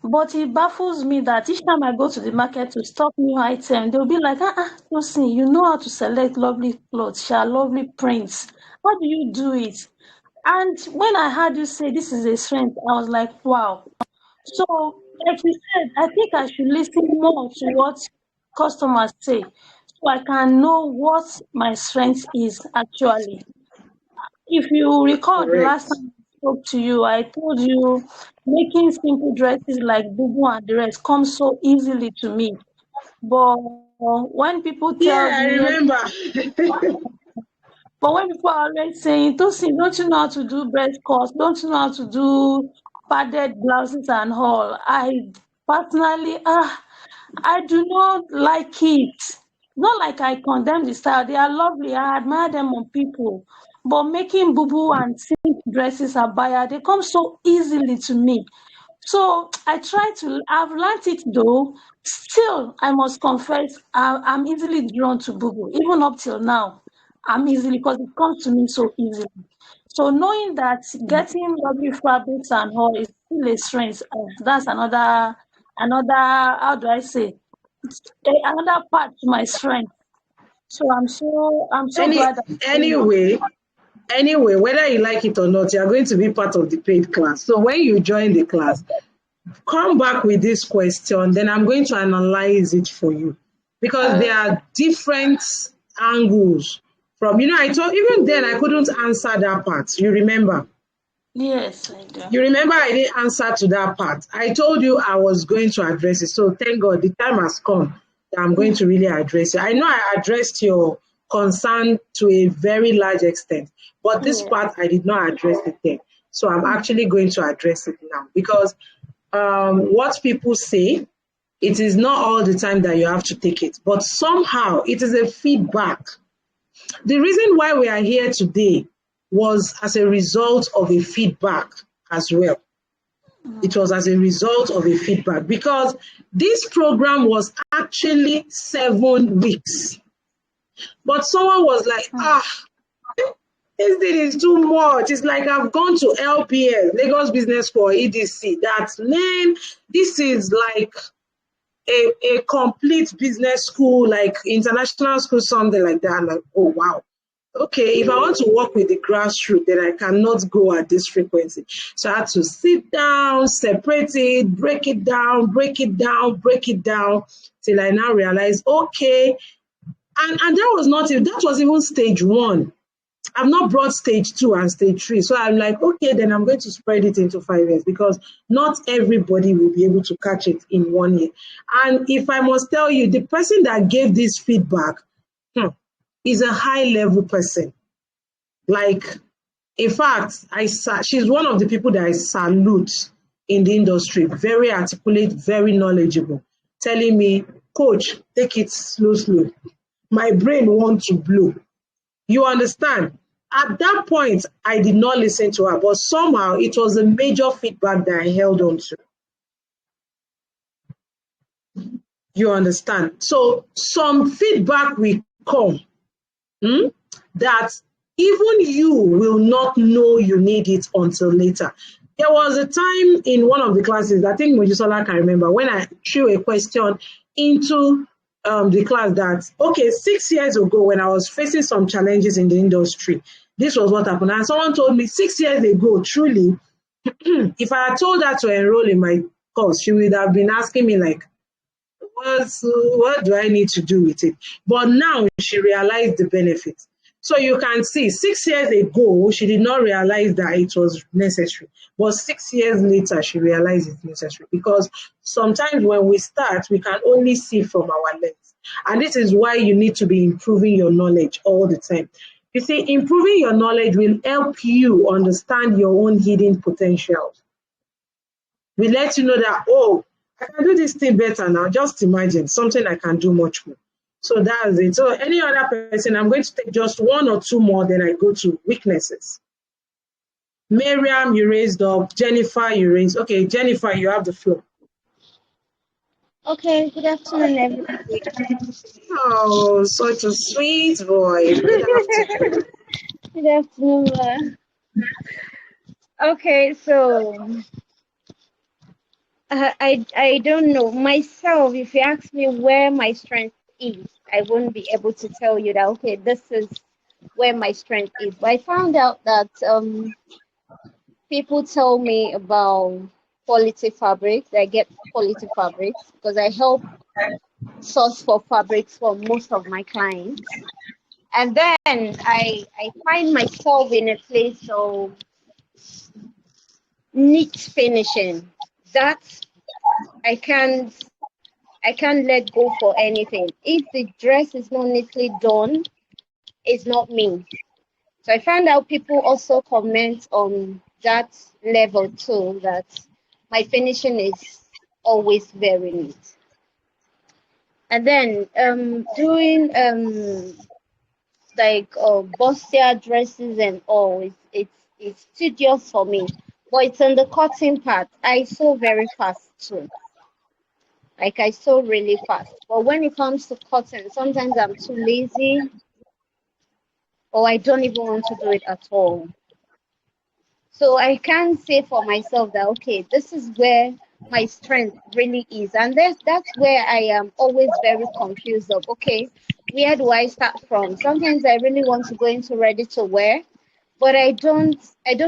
But it baffles me that each time I go to the market to stock new items, they'll be like, Tosin, you know how to select lovely clothes, share lovely prints. How do you do it? And when I heard you say this is a strength, I was like, wow. So, like you said, I think I should listen more to what customers say so I can know what my strength is actually. If you recall the last Correct. time I spoke to you, I told you making simple dresses like bubu and the rest comes so easily to me. But when people tell Yeah, I the remember. but when people are always saying, Tosin, don't you know how to do breast cuts? Don't you know how to do padded blouses and all? I personally, I do not like it. Not like I condemn the style. They are lovely. I admire them on people. But making boo and silk dresses abaya, they come so easily to me. So I try to, I've learnt it though. Still, I must confess, I'm easily drawn to boo. Even up till now, I'm easily, because it comes to me so easily. So knowing that getting lovely fabrics and all is still a strength, that's another, how do I say, another part to my strength. So I'm so Any glad that anyway, anyway, whether you like it or not, you are going to be part of the paid class. So when you join the class, come back with this question, then I'm going to analyze it for you because there are different angles from, I told, even then I couldn't answer that part. You remember? yes, I do. You remember I didn't answer to that part. I told you I was going to address it. So thank God the time has come that I'm going to really address it. I know I addressed your concern to a very large extent, but this Yeah. part I did not address it then. So I'm actually going to address it now because what people say, it is not all the time that you have to take it, but somehow it is a feedback. The reason why we are here today was as a result of a feedback as well. It was as a result of a feedback because this program was actually 7 weeks. But someone was like, this thing is too much. It's like I've gone to LPS, Lagos Business School, EDC. That's, man, this is like a complete business school, like international school, something like that. I'm like, oh, wow. Okay, if I want to work with the grassroots, then I cannot go at this frequency. So I had to sit down, separate it, break it down, till I now realized, okay. And that was not it. That was even stage 1. I've not brought stage 2 and stage 3. So I'm like, okay, then I'm going to spread it into 5 years because not everybody will be able to catch it in 1 year. And if I must tell you, the person that gave this feedback is a high-level person. Like, in fact, she's one of the people that I salute in the industry. Very articulate, very knowledgeable, telling me, coach, take it slow. My brain wants to blow. You understand? At that point, I did not listen to her, but somehow it was a major feedback that I held on to. You understand? So some feedback will come that even you will not know you need it until later. There was a time in one of the classes, I think Mojisola can remember, when I threw a question into the class that, okay, 6 years ago when I was facing some challenges in the industry, this was what happened. And someone told me 6 years ago, truly, if I had told her to enroll in my course, she would have been asking me like, what do I need to do with it? But now she realized the benefits. So you can see 6 years ago, she did not realize that it was necessary. But 6 years later, she realized it's necessary because sometimes when we start, we can only see from our lens. And this is why you need to be improving your knowledge all the time. You see, improving your knowledge will help you understand your own hidden potentials. We let you know that, oh, I can do this thing better now. Just imagine something I can do much more. So that's it. So any other person, I'm going to take just 1 or 2 more, then I go to weaknesses. Miriam, you raised up. Jennifer, you raised. Okay, Jennifer, you have the floor. Okay, good afternoon, everybody. Oh, such a sweet boy. Good afternoon. Good afternoon. Okay, so I don't know myself. If you ask me where my strength is, I won't be able to tell you that. Okay, this is where my strength is. But I found out that people tell me about quality fabrics. I get quality fabrics because I help source for fabrics for most of my clients. And then I find myself in a place of neat finishing. That I can't let go for anything. If the dress is not neatly done, it's not me. So I found out people also comment on that level too, that my finishing is always very neat. And then doing like bustier dresses and all, it's tedious for me. But it's on the cutting part. I sew very fast too. Like I sew really fast. But when it comes to cutting, sometimes I'm too lazy or I don't even want to do it at all. So I can't say for myself that, okay, this is where my strength really is. And that's where I am always very confused of, okay, where do I start from? Sometimes I really want to go into ready to wear, but I don't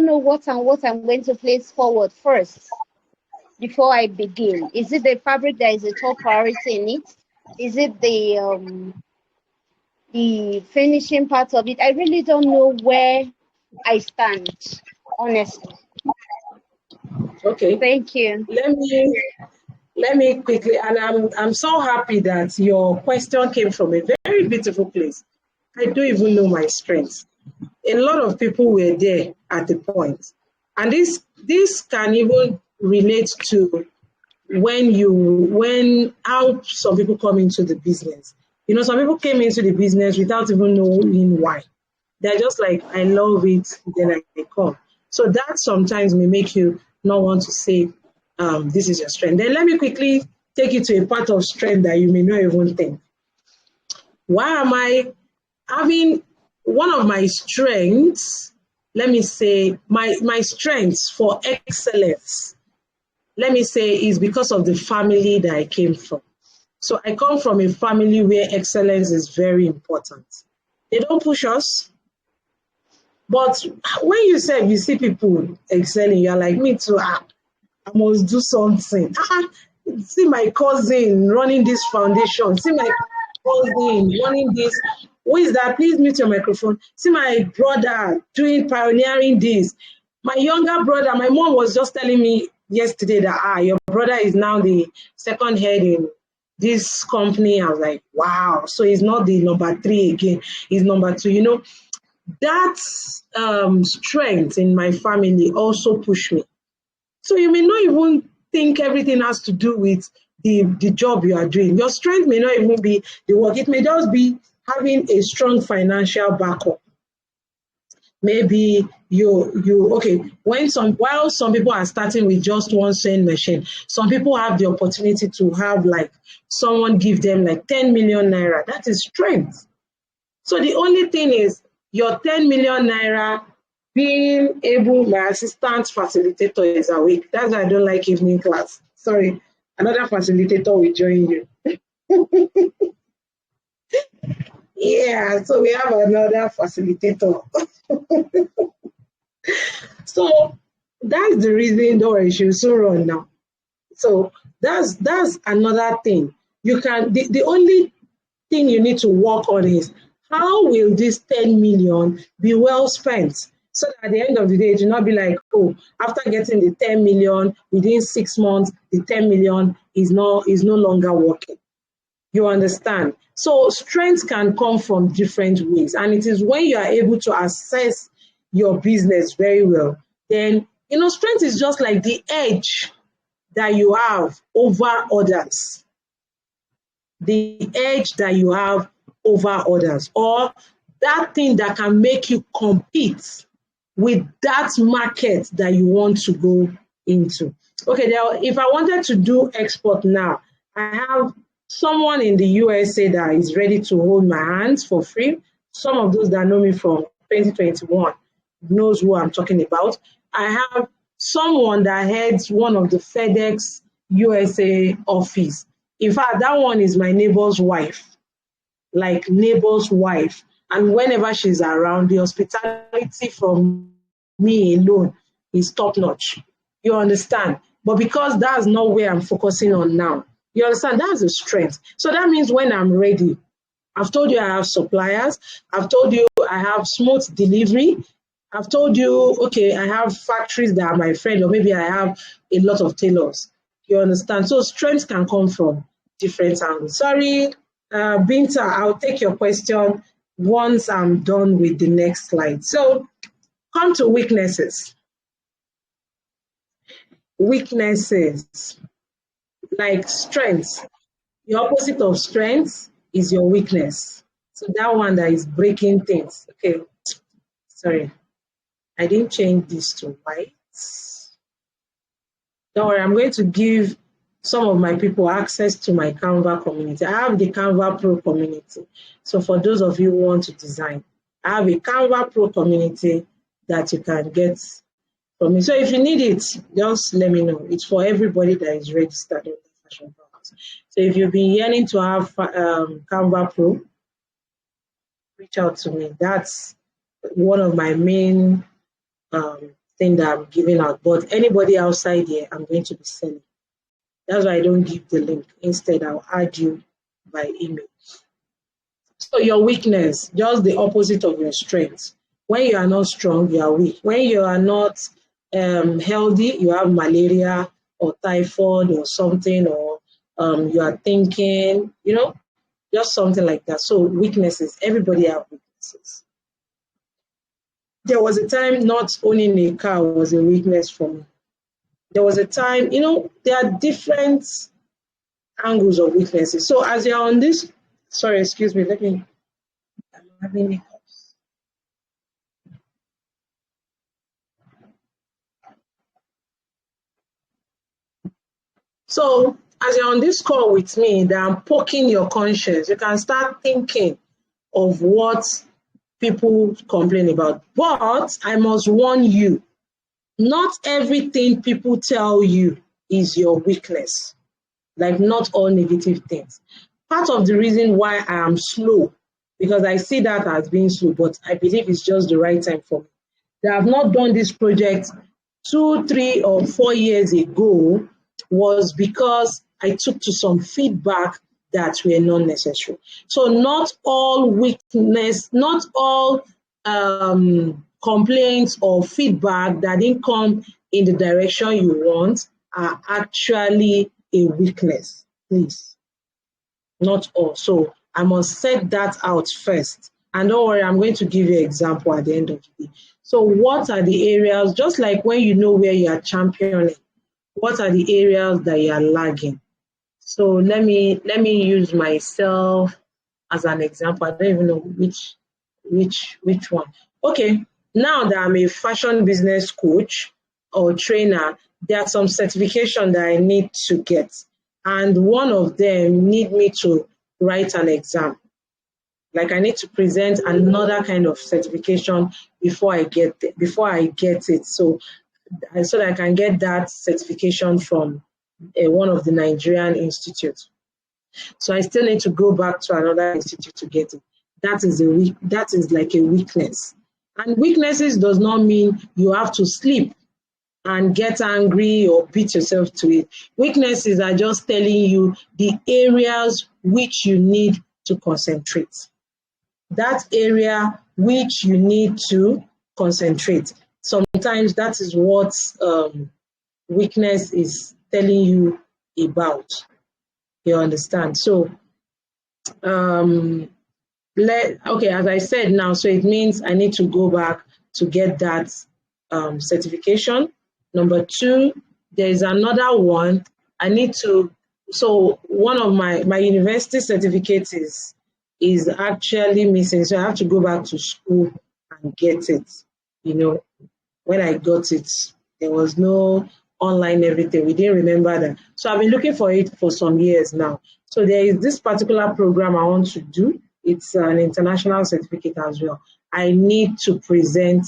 know what I'm going to place forward first before I begin. Is it the fabric that is the top priority in it? Is it the finishing part of it? I really don't know where I stand, honestly. Okay. Thank you. Let me quickly, and I'm so happy that your question came from a very beautiful place. I don't even know my strengths. A lot of people were there at the point. And this can even relate to how some people come into the business. You know, some people came into the business without even knowing why. They're just like, I love it, then I come. So that sometimes may make you not want to say, this is your strength. Then let me quickly take you to a part of strength that you may not even think. Why am I having one of my strengths? Let me say my strengths for excellence, let me say, is because of the family that I came from. So I come from a family where excellence is very important. They don't push us, but when you see people excelling, you're like, me too, I must do something. See my cousin running this foundation. See my cousin running this. Who is that? Please mute your microphone. See my brother pioneering this. My younger brother, my mom was just telling me yesterday that your brother is now the second head in this company. I was like, wow. So he's not the number 3 again. He's number 2. You know, that strength in my family also pushed me. So you may not even think everything has to do with the job you are doing. Your strength may not even be the work. It may just be having a strong financial backup. Maybe while some people are starting with just one sewing machine, some people have the opportunity to have like someone give them like 10 million naira. That is strength. So the only thing is your 10 million naira being able, my assistant facilitator is awake. That's why I don't like evening class. Sorry, another facilitator will join you. Yeah, so we have another facilitator. So that's the reason, don't worry, she'll soon run now. So that's another thing. You can, the only thing you need to work on is how will this 10 million be well spent? So that at the end of the day, it will not be like, oh, after getting the 10 million, within 6 months, the 10 million is no longer working. You understand? So strength can come from different ways. And it is when you are able to assess your business very well, then, you know, strength is just like the edge that you have over others. The edge that you have over others, or that thing that can make you compete with that market that you want to go into. Okay, now, if I wanted to do export now, I have someone in the USA that is ready to hold my hands for free. Some of those that know me from 2021 knows who I'm talking about. I have someone that heads one of the FedEx USA office. In fact, that one is my neighbor's wife, like neighbor's wife. And whenever she's around, the hospitality from me alone is top notch. You understand? But because that's not where I'm focusing on now, you understand? That's a strength. So that means when I'm ready, I've told you I have suppliers. I've told you I have smooth delivery. I've told you, okay, I have factories that are my friend, or maybe I have a lot of tailors. You understand? So strength can come from different angles. Sorry, Binta, I'll take your question once I'm done with the next slide. So come to weaknesses. Weaknesses, like strengths. The opposite of strength is your weakness. So that one that is breaking things. Okay, sorry. I didn't change this to white. Don't worry, I'm going to give some of my people access to my Canva community. I have the Canva Pro community. So for those of you who want to design, I have a Canva Pro community that you can get from me. So if you need it, just let me know. It's for everybody that is registered in the Fashion House. So if you've been yearning to have Canva Pro, reach out to me. That's one of my main thing that I'm giving out. But anybody outside here, I'm going to be selling. That's why I don't give the link. Instead, I'll add you by email. So your weakness, just the opposite of your strength. When you are not strong, you are weak. When you are not healthy, you have malaria or typhoid or something, or you are thinking, you know, just something like that. So weaknesses, everybody have weaknesses. there was a time not owning a car was a weakness for me. There was a time, there are different angles of weaknesses. So as you're on this, sorry, excuse me, I'm having hiccups. So as you're on this call with me, that I'm poking your conscience, you can start thinking of what people complain about. But I must warn you, not everything people tell you is your weakness. Like, not all negative things. Part of the reason why I am slow, because I see that as being slow, but I believe it's just the right time for me. That I've not done this project 2, 3, or 4 years ago was because I took to some feedback that were not necessary. So not all weakness, not all complaints or feedback that didn't come in the direction you want are actually a weakness, please. Not all. So I must set that out first. And don't worry, I'm going to give you an example at the end of the day. So what are the areas, just like when you know where you are championing, what are the areas that you are lagging? So let me use myself as an example. I don't even know which one. Okay, now that I'm a fashion business coach or trainer, there are some certification that I need to get. And one of them need me to write an exam. Like, I need to present another kind of certification before I get it. So that I can get that certification from one of the Nigerian institutes. So I still need to go back to another institute to get it. That is like a weakness. And weaknesses does not mean you have to sleep and get angry or beat yourself to it. Weaknesses are just telling you the areas which you need to concentrate. That area which you need to concentrate. Sometimes that is what weakness is telling you about. You understand? So, okay, as I said now, so it means I need to go back to get that certification. Number 2, there is another one. I need to, so one of my university certificates is actually missing. So I have to go back to school and get it. When I got it, there was no online everything. We didn't remember that. So I've been looking for it for some years now. So there is this particular program I want to do. It's an international certificate as well. I need to present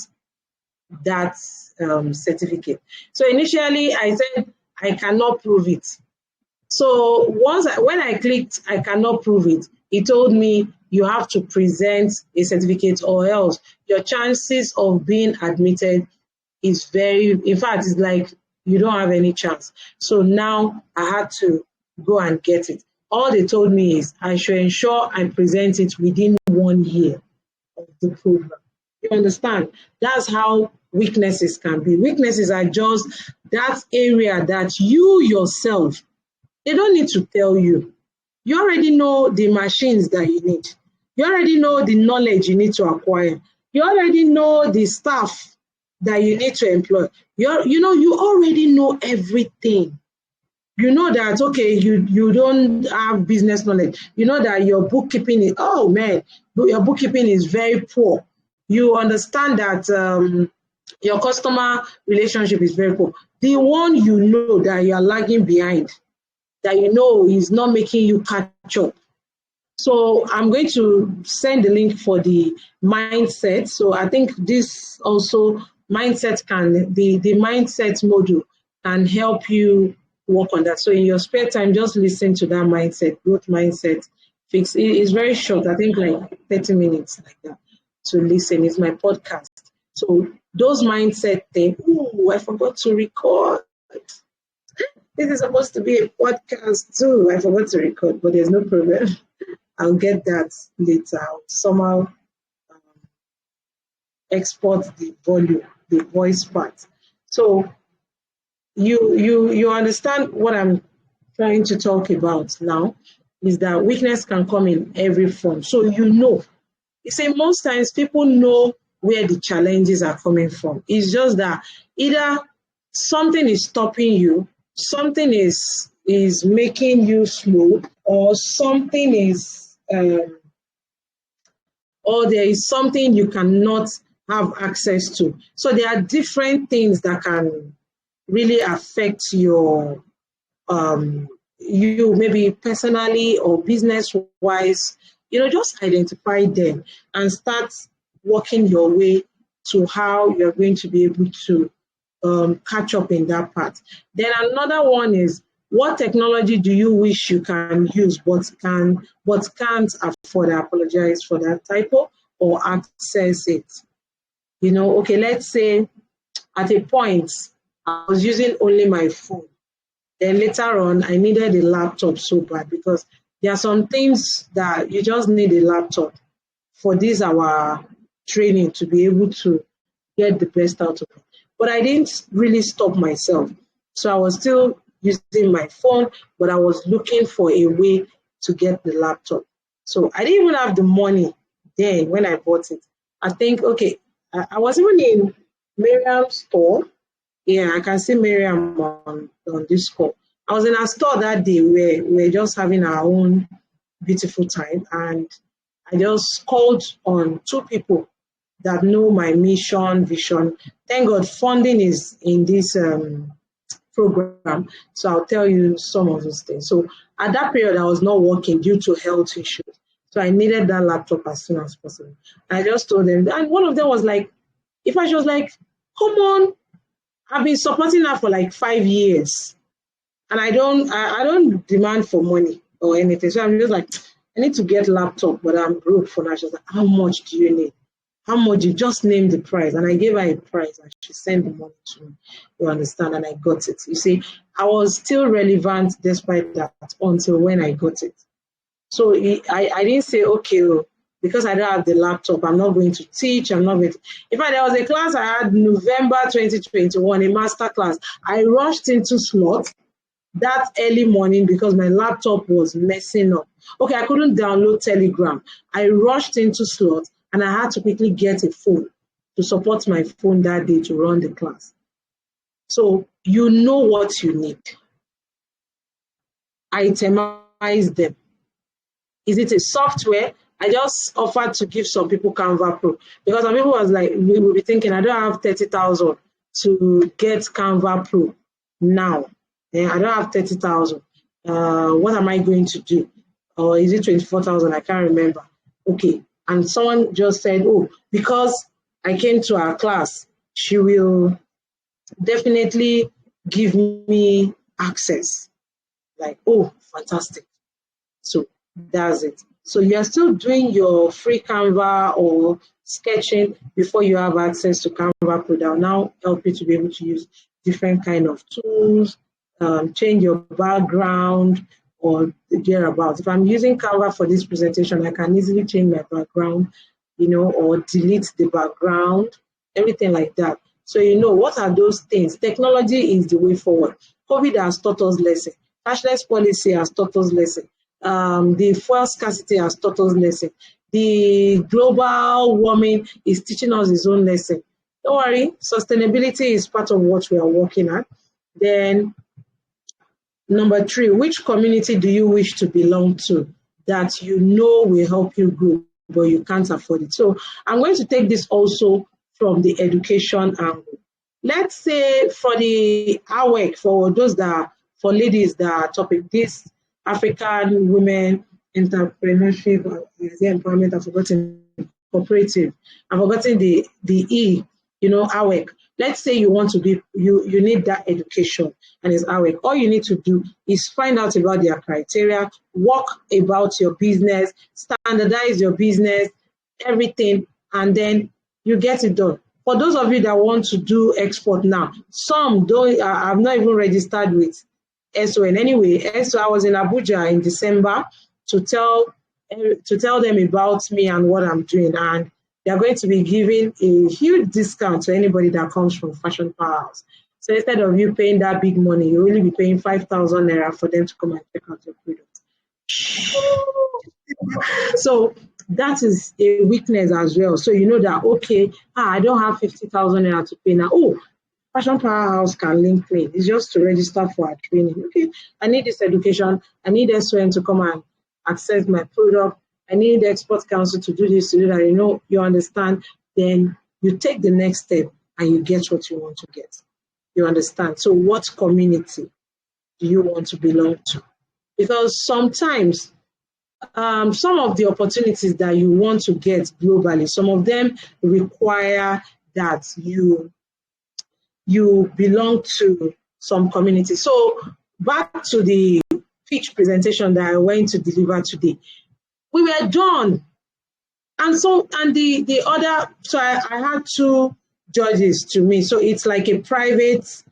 that certificate. So initially I said I cannot prove it. So when I clicked I cannot prove it, it told me you have to present a certificate or else your chances of being admitted is in fact, it's like you don't have any chance. So now I had to go and get it. All they told me is I should ensure I present it within 1 year of the program. You understand? That's how weaknesses can be. Weaknesses are just that area that you yourself, they don't need to tell you. You already know the machines that you need. You already know the knowledge you need to acquire. You already know the staff that you need to employ. You already know everything. You know that, okay, you don't have business knowledge. You know that your bookkeeping is, your bookkeeping is very poor. You understand that your customer relationship is very poor. The one you know that you are lagging behind, that you know is not making you catch up. So I'm going to send the link for the mindset. So I think this also mindset the mindset module can help you work on that. So in your spare time, just listen to that mindset, growth mindset fix. It is very short, I think like 30 minutes like that to listen. It's my podcast. So those mindset things, I forgot to record. This is supposed to be a podcast too. I forgot to record, but there's no problem. I'll get that later. I'll somehow export the volume, the voice part. So you understand what I'm trying to talk about now is that weakness can come in every form. So you say most times people know where the challenges are coming from. It's just that either something is stopping you, something is making you slow, or something is or there is something you cannot have access to. So there are different things that can really affect your you maybe personally or business wise. Just identify them and start working your way to how you're going to be able to catch up in that part. Then another one is, what technology do you wish you can use but can't afford? I apologize for that typo, or access it. Okay, let's say at a point I was using only my phone. Then later on, I needed a laptop so bad, because there are some things that you just need a laptop for this our training to be able to get the best out of it. But I didn't really stop myself. So I was still using my phone, but I was looking for a way to get the laptop. So I didn't even have the money then when I bought it. I think, okay, I was even in Miriam's store. Yeah, I can see Miriam on this call. I was in a store that day where we were just having our own beautiful time, and I just called on two people that know my mission, vision. Thank God funding is in this program, so I'll tell you some of those things. So at that period, I was not working due to health issues. So I needed that laptop as soon as possible. I just told them, and one of them was like, she was like, come on, I've been supporting her for like 5 years, and I don't demand for money or anything. So I'm just like, I need to get laptop, but I'm broke for now. She was like, how much do you need? How much? You just name the price. And I gave her a price, and she sent the money to me. You understand? And I got it. You see, I was still relevant despite that until when I got it. So I didn't say, okay, because I don't have the laptop, I'm not going to teach. I'm not going to. In fact, there was a class I had November 2021, a master class. I rushed into SWOT that early morning because my laptop was messing up. Okay, I couldn't download Telegram. I rushed into SWOT, and I had to quickly get a phone to support my phone that day to run the class. So you know what you need. Itemize them. Is it a software? I just offered to give some people Canva Pro, because some people was like, we will be thinking, I don't have 30,000 to get Canva Pro now. I don't have 30,000. What am I going to do? Or is it 24,000? I can't remember. Okay. And someone just said, oh, because I came to our class, she will definitely give me access. Like, oh, fantastic. So that's it. So you are still doing your free Canva or sketching before you have access to Canva Pro. That will now help you to be able to use different kind of tools, change your background or thereabouts. If I'm using Canva for this presentation, I can easily change my background, or delete the background, everything like that. So what are those things? Technology is the way forward. COVID has taught us lesson. Cashless policy has taught us lesson. The fuel scarcity has taught us lesson. The global warming is teaching us its own lesson. Don't worry, sustainability is part of what we are working at. Then number 3, which community do you wish to belong to that will help you grow, but you can't afford it? So I'm going to take this also from the education angle. Let's say for the AWEC, for those for ladies that topic, this African Women Entrepreneurship Empowerment, I've forgotten cooperative, I've forgotten the E, AWEC. Let's say you want to be, you need that education, and it's AWEC. All you need to do is find out about their criteria, work about your business, standardize your business, everything, and then you get it done. For those of you that want to do export now, some don't, I've not even registered with S.W.O.T. Anyway, I was in Abuja in December to tell them about me and what I'm doing, and they're going to be giving a huge discount to anybody that comes from Fashion Powerhouse. So instead of you paying that big money, you will only be paying 5,000 naira for them to come and check out your product. So that is a weakness as well. So you know that, okay, I don't have 50,000 naira to pay now. Oh, Fashion Powerhouse can link me. It's just to register for our training. Okay, I need this education. I need S.W.O.T to come and access my product. I need the export council to do this, to do that. You know, you understand. Then you take the next step and you get what you want to get. You understand? So what community do you want to belong to? Because sometimes some of the opportunities that you want to get globally, some of them require that you belong to some community. So back to the pitch presentation that I went to deliver today. We were done. And the other, so I had two judges to me. So it's like a private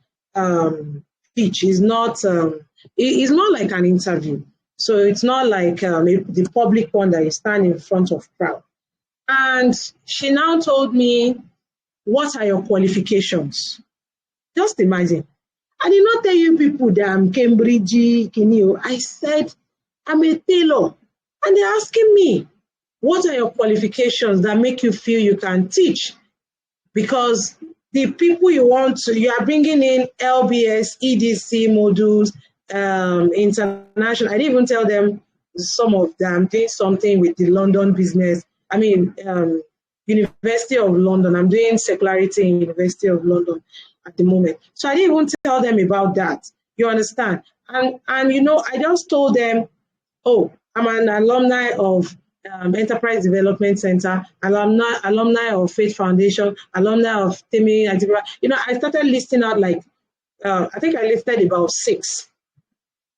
pitch. It's not like an interview. So it's not like the public one that you stand in front of crowd. And she now told me, what are your qualifications? Just imagine. I did not tell you people that I'm Cambridge, Kinio. I said, I'm a tailor. And they're asking me, what are your qualifications that make you feel you can teach? Because the people you are bringing in LBS, EDC modules, international. I didn't even tell them some of them. Doing something with the London business. University of London. I'm doing secularity in University of London at the moment. So I didn't even tell them about that. You understand? And I just told them, oh, I'm an alumni of Enterprise Development Center, alumni of Faith Foundation, alumni of Temi. I started listing out like, I think I listed about 6.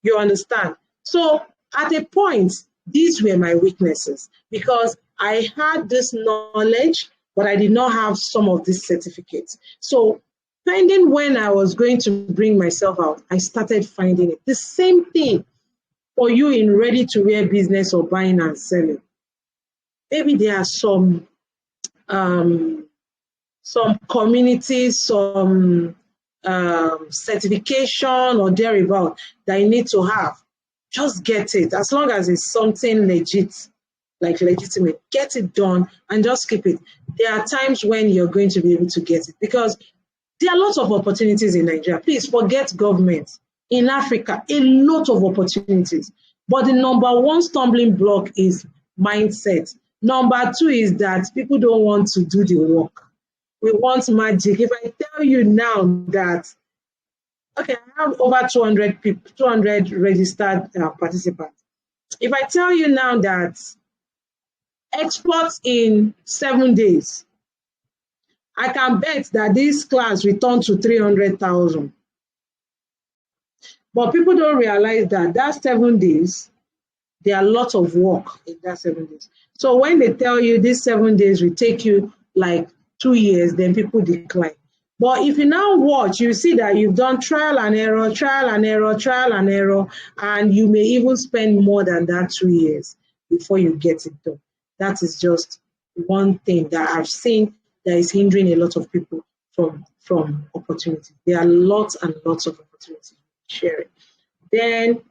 You understand? So at a point, these were my weaknesses because I had this knowledge, but I did not have some of these certificates. So depending when I was going to bring myself out, I started finding it. The same thing for you in ready-to-wear business or buying and selling. Maybe there are some communities, some certification or thereabout that you need to have. Just get it. As long as it's something legit, like legitimate, get it done and just keep it. There are times when you're going to be able to get it because there are lots of opportunities in Nigeria. Please forget government. In Africa, a lot of opportunities. But the number one stumbling block is mindset. Number 2 is that people don't want to do the work. We want magic. If I tell you now that, okay, I have over 200 people, 200 registered participants. If I tell you now that exports in 7 days, I can bet that this class returned to 300,000. But people don't realize that 7 days, there are lots of work in that 7 days. So when they tell you these 7 days will take you like 2 years, then people decline. But if you now watch, you see that you've done trial and error, and you may even spend more than that 2 years before you get it done. That is just one thing that I've seen that is hindering a lot of people from opportunity. There are lots and lots of opportunities. Share it. Then,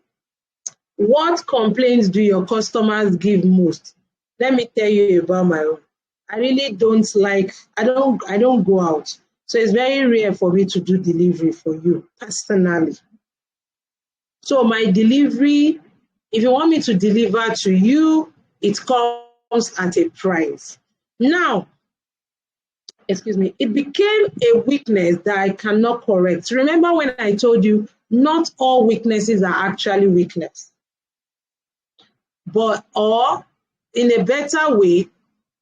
what complaints do your customers give most? Let me tell you about my own. I really don't like, I don't go out. So it's very rare for me to do delivery for you personally. So my delivery, if you want me to deliver to you, it comes at a price. Now, it became a weakness that I cannot correct. Remember when I told you, not all weaknesses are actually weakness. Or in a better way,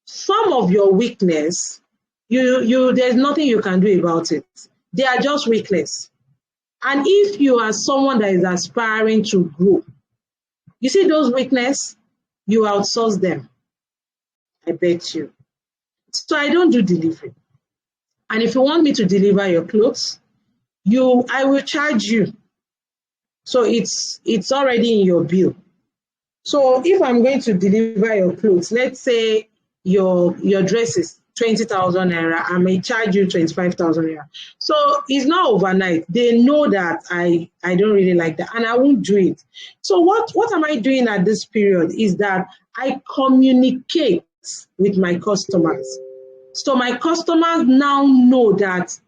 some of your weakness, there's nothing you can do about it. They are just weakness. And if you are someone that is aspiring to grow, you see those weaknesses, you outsource them. I bet you. So I don't do delivery. And if you want me to deliver your clothes, I will charge you. So it's already in your bill. So if I'm going to deliver your clothes, let's say your dresses, 20,000 naira, I may charge you 25,000 naira. So it's not overnight. They know that I don't really like that and I won't do it. So what am I doing at this period is that I communicate with my customers. So my customers now know that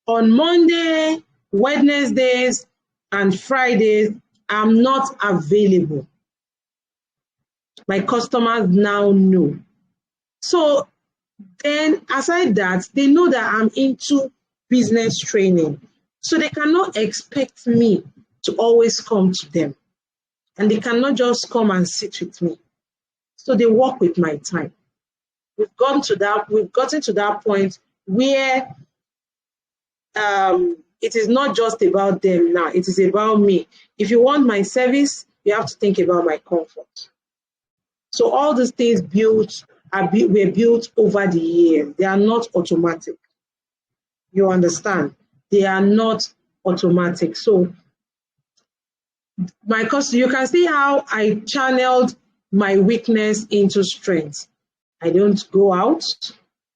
on Monday, Wednesdays, and Fridays, I'm not available. My customers now know. So then aside that, they know that I'm into business training. So they cannot expect me to always come to them. And they cannot just come and sit with me. So they work with my time. We've gotten to that point where it is not just about them now, it is about me. If you want my service, you have to think about my comfort. So all these things were built over the years. They are not automatic. You understand? They are not automatic. So you can see how I channeled my weakness into strength. I don't go out.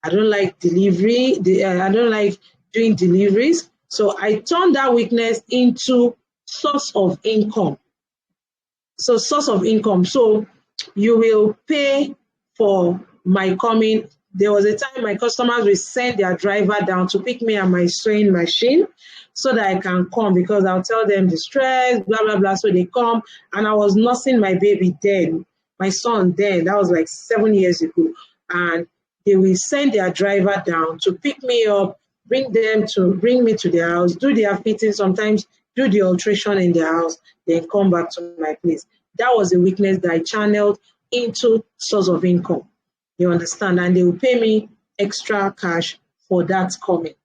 I don't like delivery. I don't like doing deliveries. So I turned that weakness into source of income. So source of income. So you will pay for my coming. There was a time my customers will send their driver down to pick me at my sewing machine so that I can come, because I'll tell them the stress, blah, blah, blah. So they come, and I was nursing my baby then, my son then. That was like 7 years ago. And they will send their driver down to pick me up, bring me to their house, do their fitting, sometimes do the alteration in their house, then come back to my place. That was a weakness that I channeled into source of income. You understand? And they will pay me extra cash for that coming.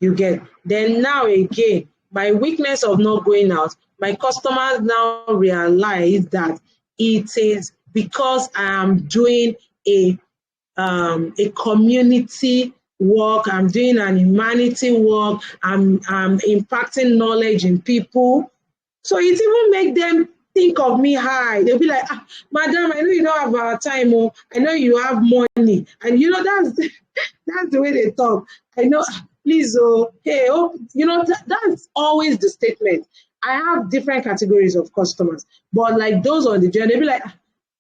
You get? Then now again, my weakness of not going out, my customers now realize that it is because I am doing a community work, I'm doing an humanity work, I'm impacting knowledge in people. So it even make them think of me high. They'll be like, madam, I know you don't have our time, oh, I know you have money. And you know, that's the way they talk. I know, please, hey, that's always the statement. I have different categories of customers, but like those on the journey, they'll be like,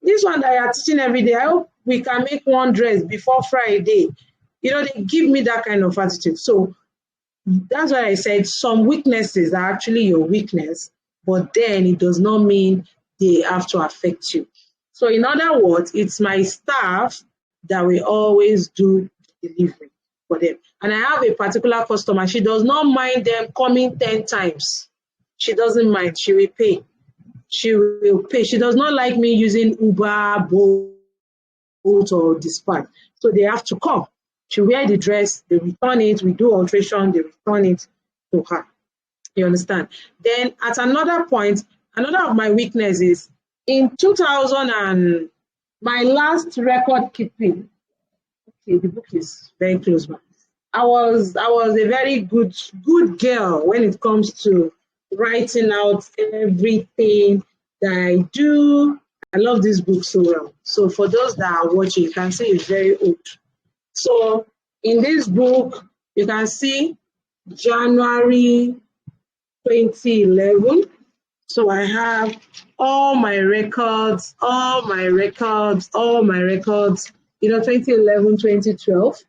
this one that you're teaching every day, I hope we can make one dress before Friday. You know, they give me that kind of attitude. So that's why I said some weaknesses are actually your weakness, but then it does not mean they have to affect you. So in other words, it's my staff that will always do delivery for them. And I have a particular customer, she does not mind them coming 10 times. She doesn't mind, she will pay. She will pay. She does not like me using Uber, Bolt, or Dispatch. So they have to come. She wear the dress, they return it, we do alteration, they return it to her. You understand? Then at another point, another of my weaknesses is in 2000 and my last record keeping. Okay, the book is very close by. I was a very good girl when it comes to writing out everything that I do. I love this book so well. So for those that are watching, you can see it's very old. So in this book, you can see January 2011. So I have all my records, you know, 2011, 2012.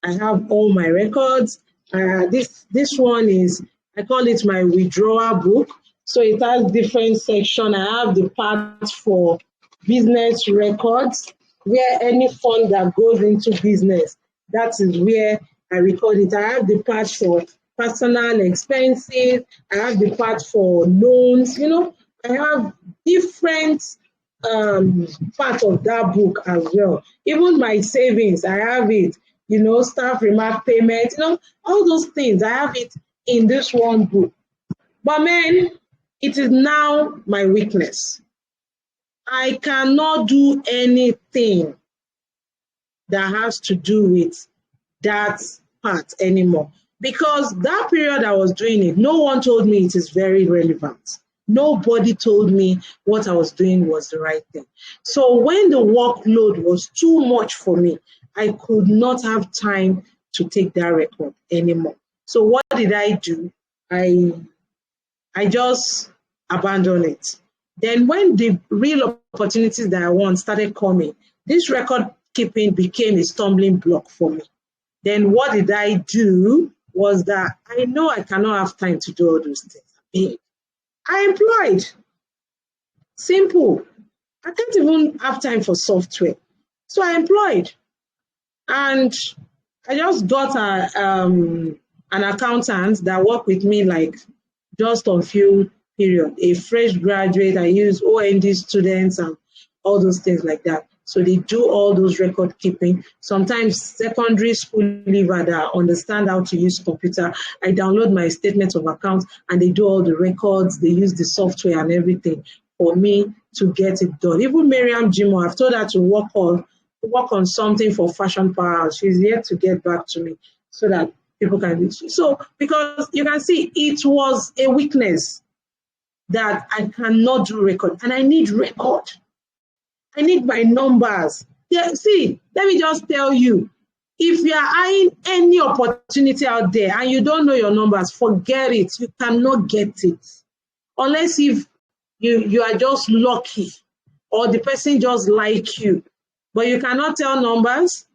I have all my records. This one is, I call it my withdrawal book. So it has different sections. I have the part for business records, where any fund that goes into business, that is where I record it. I have the part for personal expenses. I have the part for loans. You know, I have different part of that book as well. Even my savings, I have it. You know, staff remark payment, you know, all those things, I have it in this one book. But man, it is now my weakness. I cannot do anything that has to do with that part anymore. Because that period I was doing it, no one told me it is very relevant. Nobody told me what I was doing was the right thing. So when the workload was too much for me, I could not have time to take that record anymore. So what did I do? I just abandoned it. Then when the real opportunities that I want started coming, this record keeping became a stumbling block for me. Then what did I do was that I know I cannot have time to do all those things. I employed. Simple. I can't even have time for software. So I employed. And I just got an accountant that worked with me like just on few period. A fresh graduate, I use OND students and all those things like that. So they do all those record keeping. Sometimes secondary school leaver that understand how to use computer, I download my statement of account and they do all the records. They use the software and everything for me to get it done. Even Miriam Jimo, I've told her to work on something for Fashion Power. She's yet to get back to me so that people can reach. So because you can see it was a weakness that I cannot do record, and I need record. I need my numbers. Yeah, see, let me just tell you, if you are eyeing any opportunity out there and you don't know your numbers, forget it. You cannot get it. Unless if you are just lucky or the person just like you. But you cannot tell numbers.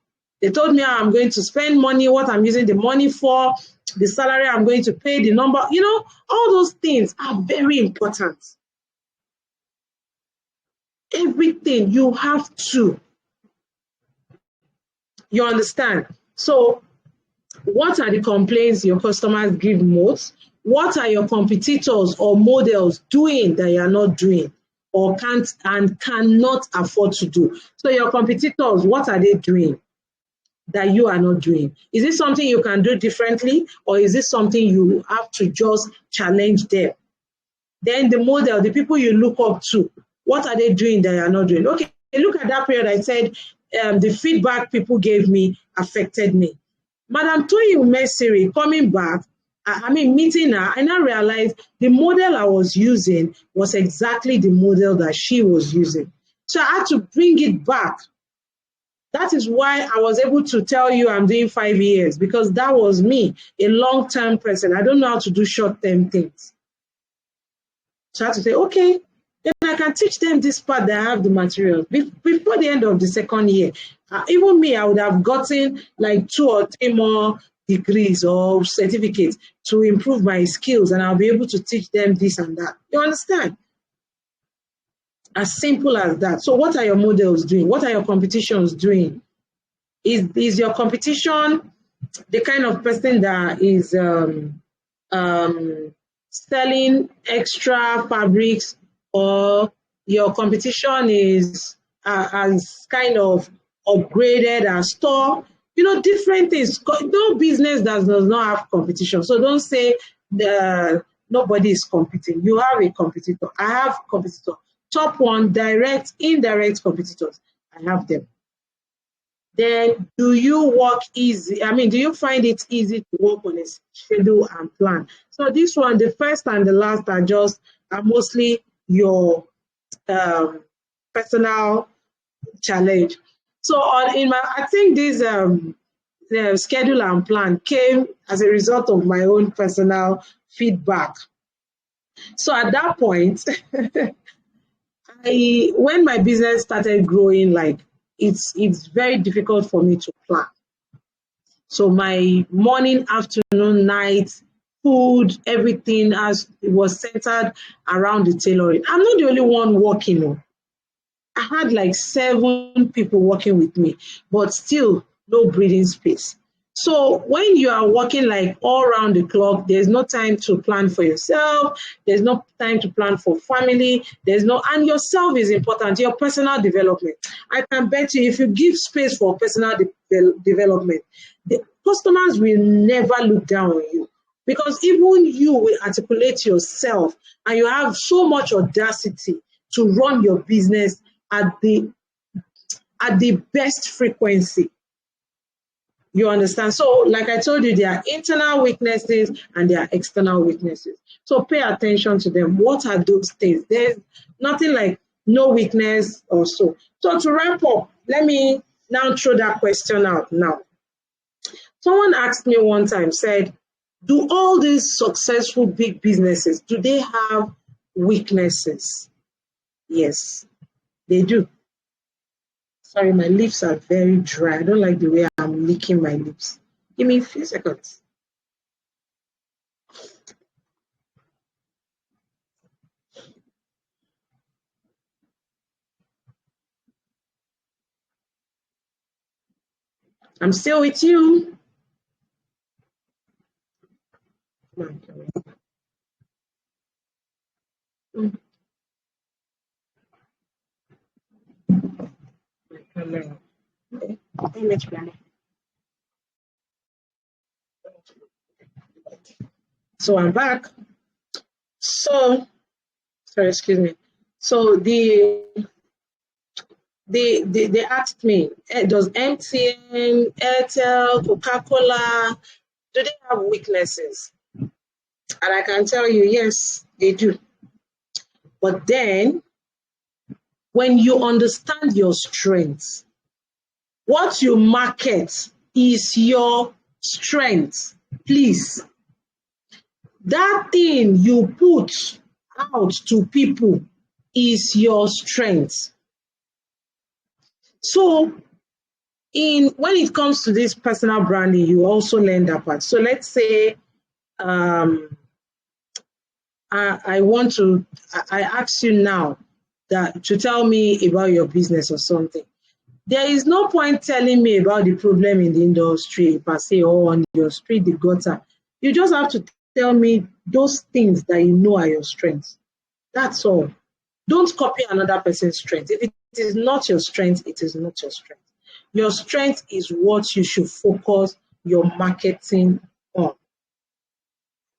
They told me how I'm going to spend money, what I'm using the money for, the salary I'm going to pay, the number. You know, all those things are very important. Everything you have to. You understand? So what are the complaints your customers give most? What are your competitors or models doing that you are not doing or can't and cannot afford to do? So your competitors, what are they doing that you are not doing? Is it something you can do differently, or is it something you have to just challenge them? Then the model, the people you look up to, what are they doing that you are not doing? Okay, look at that period. I said the feedback people gave me affected me. Madam Toyi Umesiri coming back, meeting her, I now realized the model I was using was exactly the model that she was using. So I had to bring it back. That is why I was able to tell you I'm doing 5 years, because that was me, a long-term person. I don't know how to do short-term things. So I had to say, okay, then I can teach them this part that I have the materials. Before the end of the second year, even me, I would have gotten like 2 or 3 more degrees or certificates to improve my skills, and I'll be able to teach them this and that. You understand? As simple as that. So what are your models doing? What are your competitions doing? Is your competition the kind of person that is selling extra fabrics, or your competition is has kind of upgraded a store? You know, different things. No business does not have competition. So don't say nobody is competing. You have a competitor. I have competitor. Top one, direct, indirect competitors. I have them. Then do you work easy? Do you find it easy to work on a schedule and plan? So this one, the first and the last are mostly your personal challenge. So I think this schedule and plan came as a result of my own personal feedback. So at that point, when my business started growing, like it's very difficult for me to plan. So my morning, afternoon, night, food, everything was centered around the tailoring. I'm not the only one working. I had like 7 people working with me, but still no breathing space. So when you are working like all around the clock, there's no time to plan for yourself. There's no time to plan for family. And yourself is important, your personal development. I can bet you if you give space for personal development, the customers will never look down on you, because even you will articulate yourself and you have so much audacity to run your business at the best frequency. You understand? So like I told you, there are internal weaknesses and there are external weaknesses. So pay attention to them. What are those things? There's nothing like no weakness or so. So to wrap up, let me now throw that question out now. Someone asked me one time, said, do all these successful big businesses, do they have weaknesses? Yes, they do. Sorry, my lips are very dry. I don't like the way I'm licking my lips. Give me a few seconds. I'm still with you. Come on. My camera. Okay. So I'm back. So, sorry, excuse me. So they asked me, does MTN, Airtel, Coca-Cola, do they have weaknesses? And I can tell you, yes, they do. But then, when you understand your strengths, what you market is your strength. Please, that thing you put out to people is your strength. So when it comes to this personal branding, you also learn that part. So let's say I ask you now that to tell me about your business or something. There is no point telling me about the problem in the industry per se, or on your street, the gutter. You just have to tell me those things that you know are your strengths. That's all. Don't copy another person's strength. If it is not your strength, it is not your strength. Your strength is what you should focus your marketing on.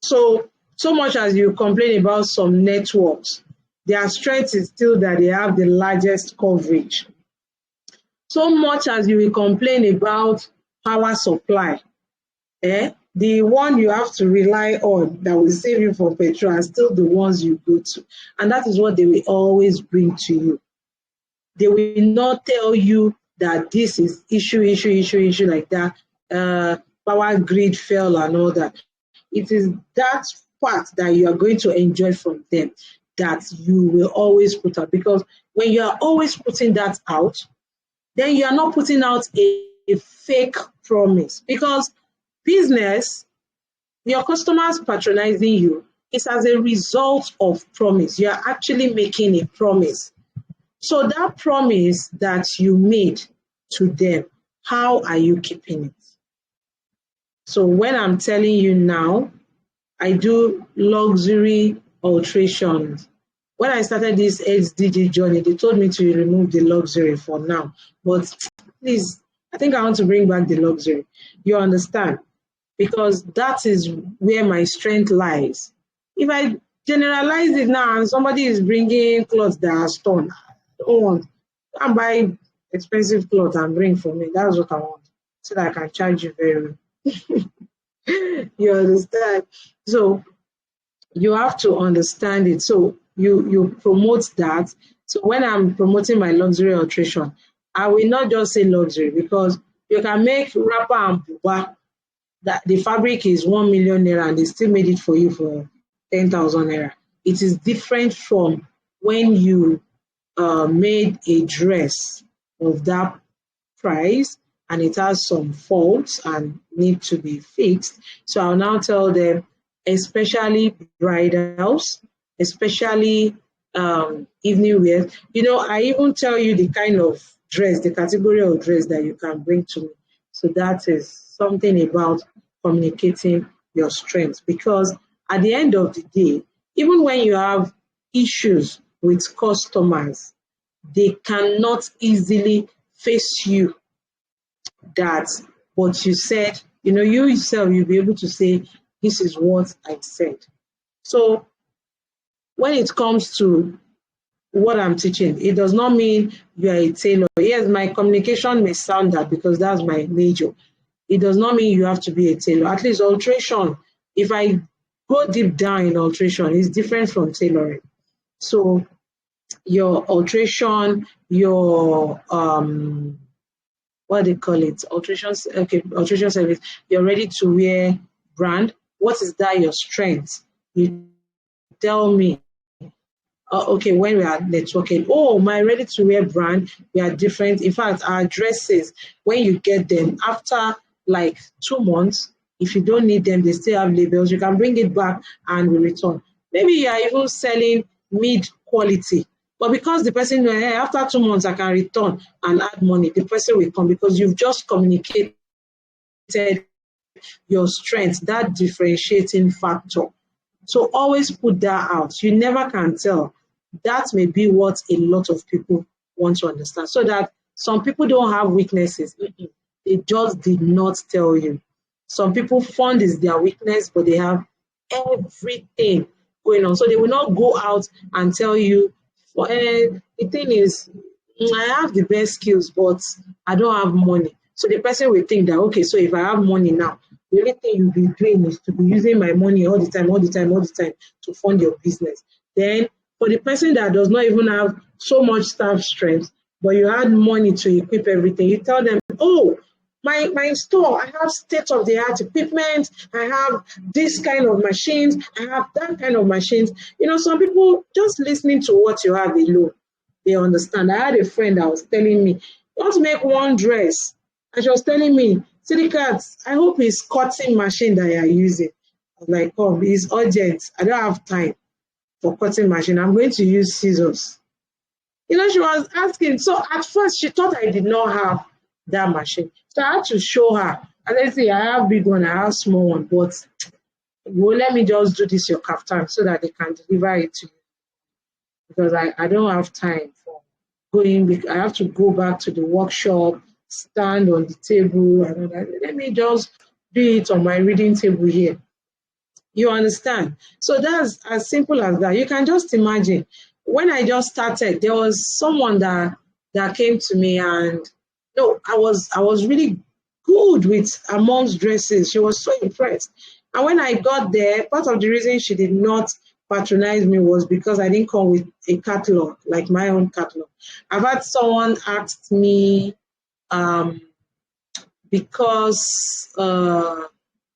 So much as you complain about some networks, their strength is still that they have the largest coverage. So much as you will complain about power supply, the one you have to rely on that will save you from petrol are still the ones you go to. And that is what they will always bring to you. They will not tell you that this is issue like that, power grid fell and all that. It is that part that you are going to enjoy from them that you will always put out. Because when you are always putting that out, then you are not putting out a fake promise. Because business, your customers patronizing you is as a result of promise. You are actually making a promise. So that promise that you made to them, how are you keeping it? So when I'm telling you now, I do luxury alterations. When I started this SDG journey, they told me to remove the luxury for now. But please, I think I want to bring back the luxury. You understand? Because that is where my strength lies. If I generalize it now and somebody is bringing clothes that are torn, I don't want. I buy expensive clothes and bring for me. That's what I want. So that I can charge you very well. You understand? So you have to understand it. So you promote that. So when I'm promoting my luxury alteration, I will not just say luxury, because you can make wrapper and buba that the fabric is 1 million naira and they still made it for you for 10,000 naira. It is different from when you made a dress of that price and it has some faults and need to be fixed. So I'll now tell them, especially bridals, especially evening wear. You know, I even tell you the kind of dress, the category of dress that you can bring to me. So that is something about communicating your strengths. Because at the end of the day, even when you have issues with customers, they cannot easily face you that what you said, you know, you yourself, you'll be able to say, this is what I said. So when it comes to what I'm teaching, it does not mean you are a tailor. Yes, my communication may sound that because that's my major. It does not mean you have to be a tailor. At least alteration, if I go deep down in alteration, it's different from tailoring. So your alteration, your what they call it, alteration, okay, alteration service, your ready to wear brand. What is that your strength? You tell me. Okay, when we are networking, oh, my ready to wear brand, we are different. In fact, our dresses, when you get them after like 2 months, if you don't need them, they still have labels. You can bring it back and we return. Maybe you are even selling mid quality, but because the person, hey, after 2 months, I can return and add money, the person will come because you've just communicated your strength, that differentiating factor. So always put that out. You never can tell. That may be what a lot of people want to understand. So that some people don't have weaknesses. They just did not tell you. Some people fund is their weakness, but they have everything going on. So they will not go out and tell you, the thing is, I have the best skills, but I don't have money. So the person will think that, okay, so if I have money now, the only thing you'll be doing is to be using my money all the time to fund your business. Then for the person that does not even have so much staff strength, but you had money to equip everything, you tell them, oh, my store, I have state-of-the-art equipment, I have this kind of machines, I have that kind of machines. You know, some people just listening to what you have alone, they understand. I had a friend that was telling me, you want to make one dress, and she was telling me, Silicat, I hope it's cutting machine that you are using. I was like, oh, it's urgent. I don't have time for cutting machine. I'm going to use scissors. You know, she was asking. So at first, she thought I did not have that machine. So I had to show her. And I say, I have big one, I have small one, but well, let me just do this your kaftan so that they can deliver it to you. Because I don't have time for going. I have to go back to the workshop, stand on the table, and let me just do it on my reading table here. You understand? So that's as simple as that. You can just imagine. When I just started, there was someone that came to me, and no, I was really good with amongst dresses. She was so impressed. And when I got there, part of the reason she did not patronize me was because I didn't come with a catalog, like my own catalog. I've had someone ask me, because I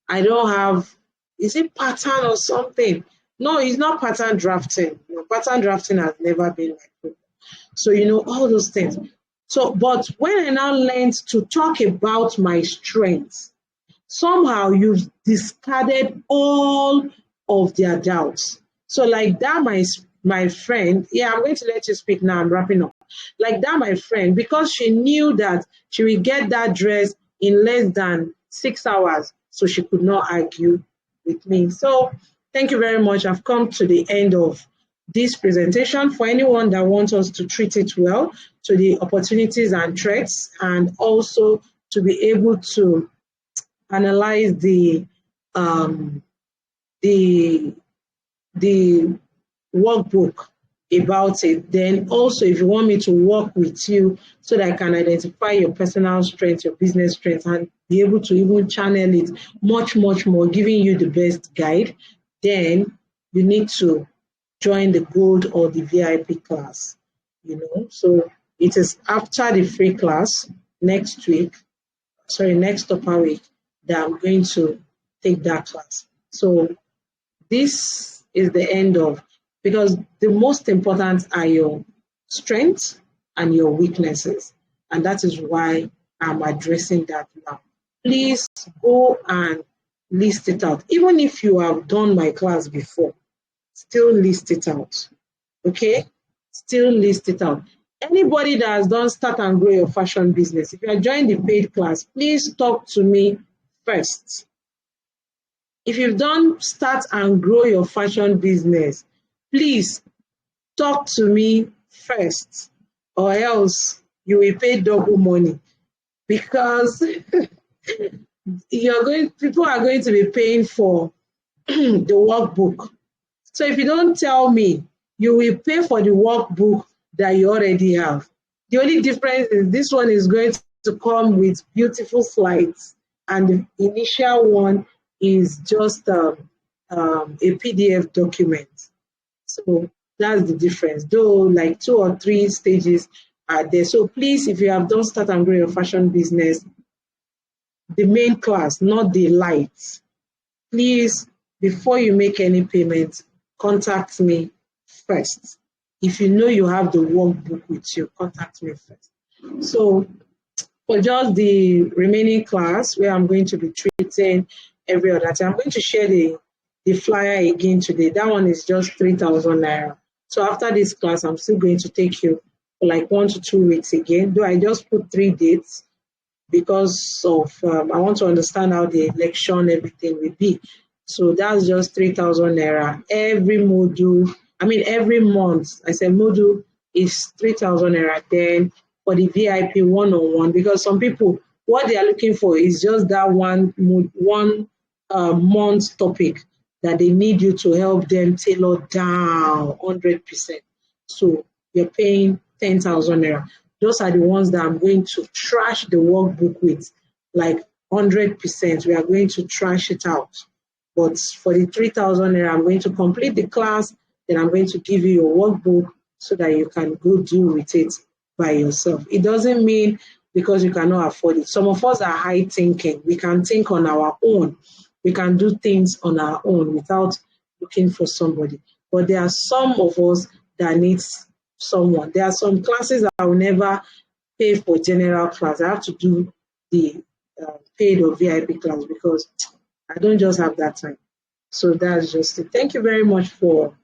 don't have, is it pattern or something? No, it's not pattern drafting. No, pattern drafting has never been my problem. So, you know, all those things. So, but when I now learned to talk about my strengths, somehow you've discarded all of their doubts. So like that, my friend, yeah, I'm going to let you speak now, I'm wrapping up. Like that, my friend, because she knew that she will get that dress in less than 6 hours, so she could not argue with me. So thank you very much. I've come to the end of this presentation. For anyone that wants us to treat it well, to the opportunities and threats, and also to be able to analyze the workbook about it. Then also, if you want me to work with you so that I can identify your personal strengths, your business strengths, and be able to even channel it much more, giving you the best guide, then you need to join the gold or the VIP class. You know, so it is after the free class next upper week, that I'm going to take that class. So this is the end of, because the most important are your strengths and your weaknesses. And that is why I'm addressing that now. Please go and list it out. Even if you have done my class before, still list it out. Okay? Still list it out. Anybody that has done Start and Grow Your Fashion Business, if you are joining the paid class, please talk to me first. If you've done Start and Grow Your Fashion Business, please talk to me first, or else you will pay double money, because people are going to be paying for the workbook. So if you don't tell me, you will pay for the workbook that you already have. The only difference is this one is going to come with beautiful slides, and the initial one is just a PDF document. So that's the difference. Though like 2 or 3 stages are there. So please, if you have done Start and Grow Your Fashion Business, the main class, not the lights, please, before you make any payment, contact me first. If you know you have the workbook with you, contact me first. So for just the remaining class, where I'm going to be treating every other time, I'm going to share the flyer again today. That one is just 3,000 naira. So after this class, I'm still going to take you for like 1 to 2 weeks again. Though I just put 3 dates because of I want to understand how the election, everything will be. So that's just 3,000 naira. Every module, every month, I said module is 3,000 naira. Then for the VIP one-on-one, because some people, what they are looking for is just that one month topic that they need you to help them tailor down 100%. So you're paying 10,000 naira. Those are the ones that I'm going to trash the workbook with, like 100%. We are going to trash it out. But for the 3,000 naira, I'm going to complete the class, then I'm going to give you your workbook so that you can go do with it by yourself. It doesn't mean because you cannot afford it. Some of us are high thinking. We can think on our own. We can do things on our own without looking for somebody. But there are some of us that needs someone. There are some classes I will never pay for general class. I have to do the paid or VIP class because I don't just have that time. So that's just it. Thank you very much for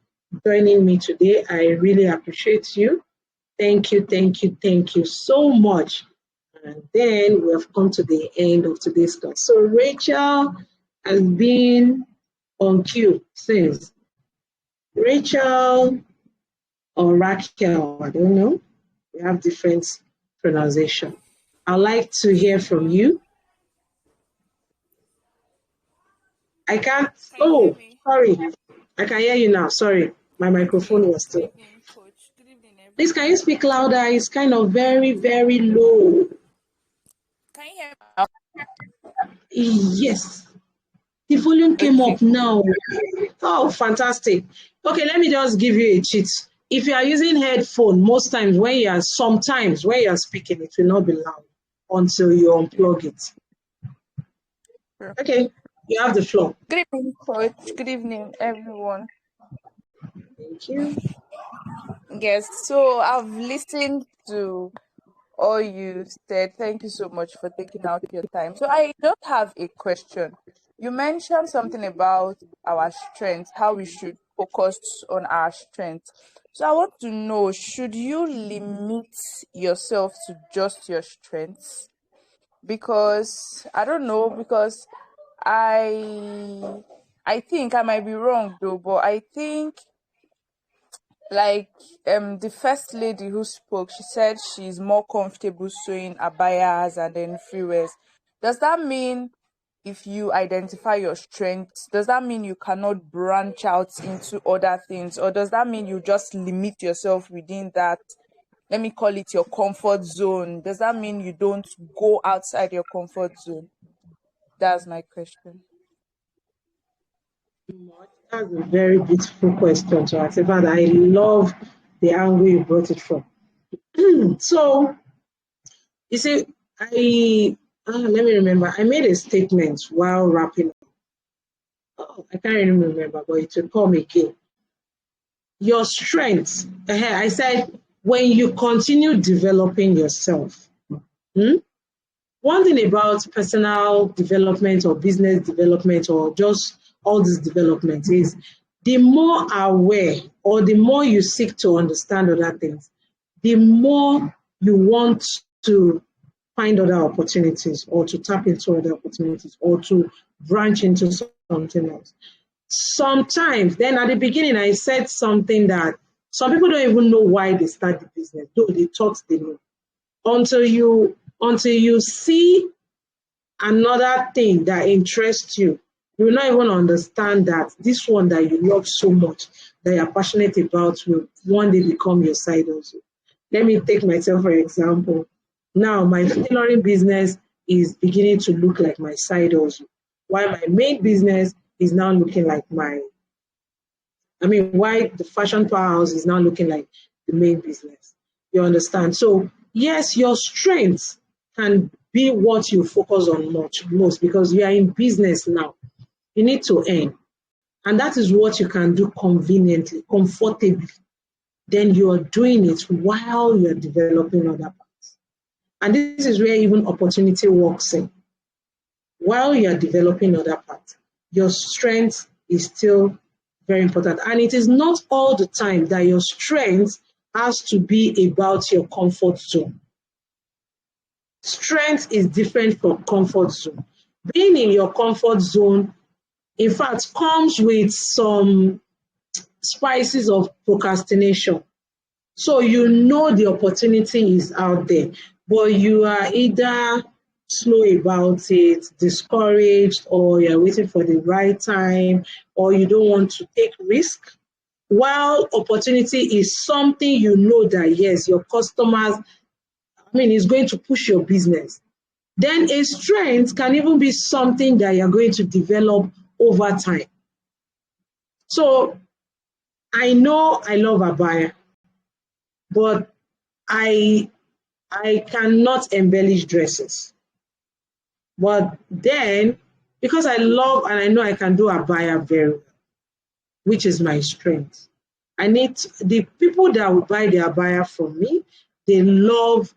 joining me today. I really appreciate you. Thank you, thank you, thank you so much. And then we have come to the end of today's class. So Rachel has been on cue since. Rachel or Raquel, I don't know. We have different pronunciation. I'd like to hear from you. I can't, oh, sorry. I can hear you now, sorry. My microphone was still. Good evening, Coach. Good evening, everyone. Please, can you speak louder? It's kind of very, very low. Can you hear me? Yes. The volume came Okay. up now. Oh, fantastic. Okay, let me just give you a cheat. If you are using headphone, sometimes when you are speaking, it will not be loud until you unplug it. Sure. Okay, you have the floor. Good evening, Coach. Good evening, everyone. Thank you. Yes, so I've listened to all you said. Thank you so much for taking out your time. So I just have a question. You mentioned something about our strengths, how we should focus on our strengths. So I want to know, should you limit yourself to just your strengths? Because I don't know, because I think I might be wrong though, but I think like the first lady who spoke, she said she's more comfortable sewing abayas and then freewares. Does that mean if you identify your strengths, does that mean you cannot branch out into other things, or does that mean you just limit yourself within that, let me call it your comfort zone? Does that mean you don't go outside your comfort zone? That's my question. That's a very beautiful question to ask. In fact, I love the angle you brought it from. So, you see, let me remember. I made a statement while wrapping up. Oh, I can't even remember, but it will come again. Your strengths. I said, when you continue developing yourself, one thing about personal development or business development or just all this development is the more aware or the more you seek to understand other things, the more you want to find other opportunities or to tap into other opportunities or to branch into something else. Sometimes, then at the beginning, I said something that some people don't even know why they start the business, though they thought they know. Until you see another thing that interests you, you will not even understand that this one that you love so much, that you're passionate about, will one day become your side hustle. Let me take myself for example. Now, my tailoring business is beginning to look like my side hustle, while my main business is now looking like why the fashion powerhouse is now looking like the main business. You understand? So yes, your strengths can be what you focus on most because you are in business now. You need to earn. And that is what you can do conveniently, comfortably. Then you are doing it while you're developing other parts. And this is where even opportunity works in. While you're developing other parts, your strength is still very important. And it is not all the time that your strength has to be about your comfort zone. Strength is different from comfort zone. Being in your comfort zone, in fact, comes with some spices of procrastination. So you know the opportunity is out there, but you are either slow about it, discouraged, or you're waiting for the right time, or you don't want to take risk. While opportunity is something you know that, yes, your customers, is going to push your business. Then a strength can even be something that you're going to develop over time. So I know I love abaya, but I cannot embellish dresses. But then, because I love and I know I can do abaya very well, which is my strength. I need the people that will buy the abaya from me, they love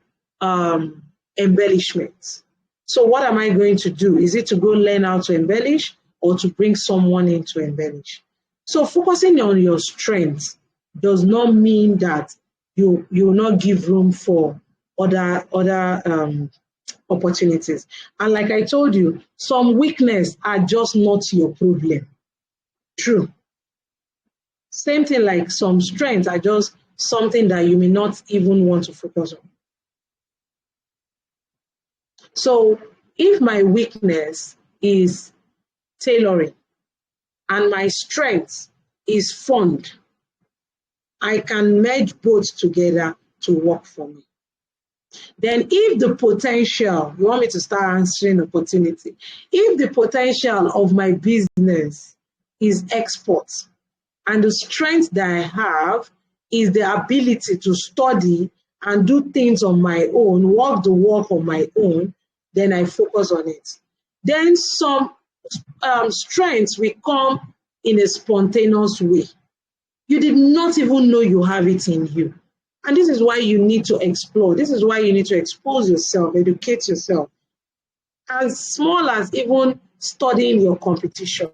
embellishments. So what am I going to do? Is it to go learn how to embellish or to bring someone in to embellish? So focusing on your strengths does not mean that you will not give room for other opportunities. And like I told you, some weaknesses are just not your problem. True. Same thing like some strengths are just something that you may not even want to focus on. So if my weakness is tailoring and my strength is fund, I can merge both together to work for me. Then if the potential, you want me to start answering opportunity, if the potential of my business is exports and the strength that I have is the ability to study and do things on my own, work the work on my own, then I focus on it. Then some strengths will come in a spontaneous way. You did not even know you have it in you. And this is why you need to explore. This is why you need to expose yourself, educate yourself. As small as even studying your competition,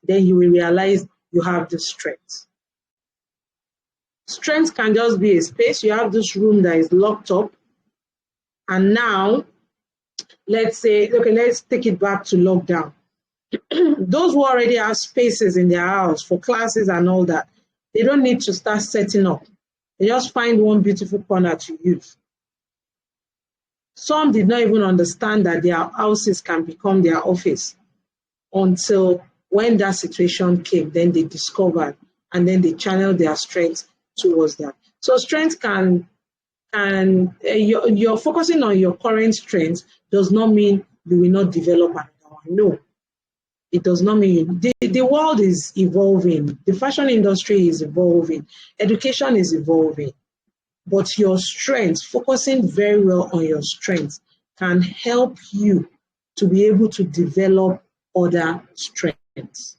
then you will realize you have the strength. Strength can just be a space. You have this room that is locked up. And now, let's say, okay, let's take it back to lockdown. Those who already have spaces in their house for classes and all that, they don't need to start setting up. They just find one beautiful corner to use. Some did not even understand that their houses can become their office until when that situation came, then they discovered and then they channeled their strength towards that. So strength you're focusing on your current strength does not mean you will not develop another one. No, it does not mean the world is evolving. The fashion industry is evolving. Education is evolving. But your strength, focusing very well on your strengths, can help you to be able to develop other strengths.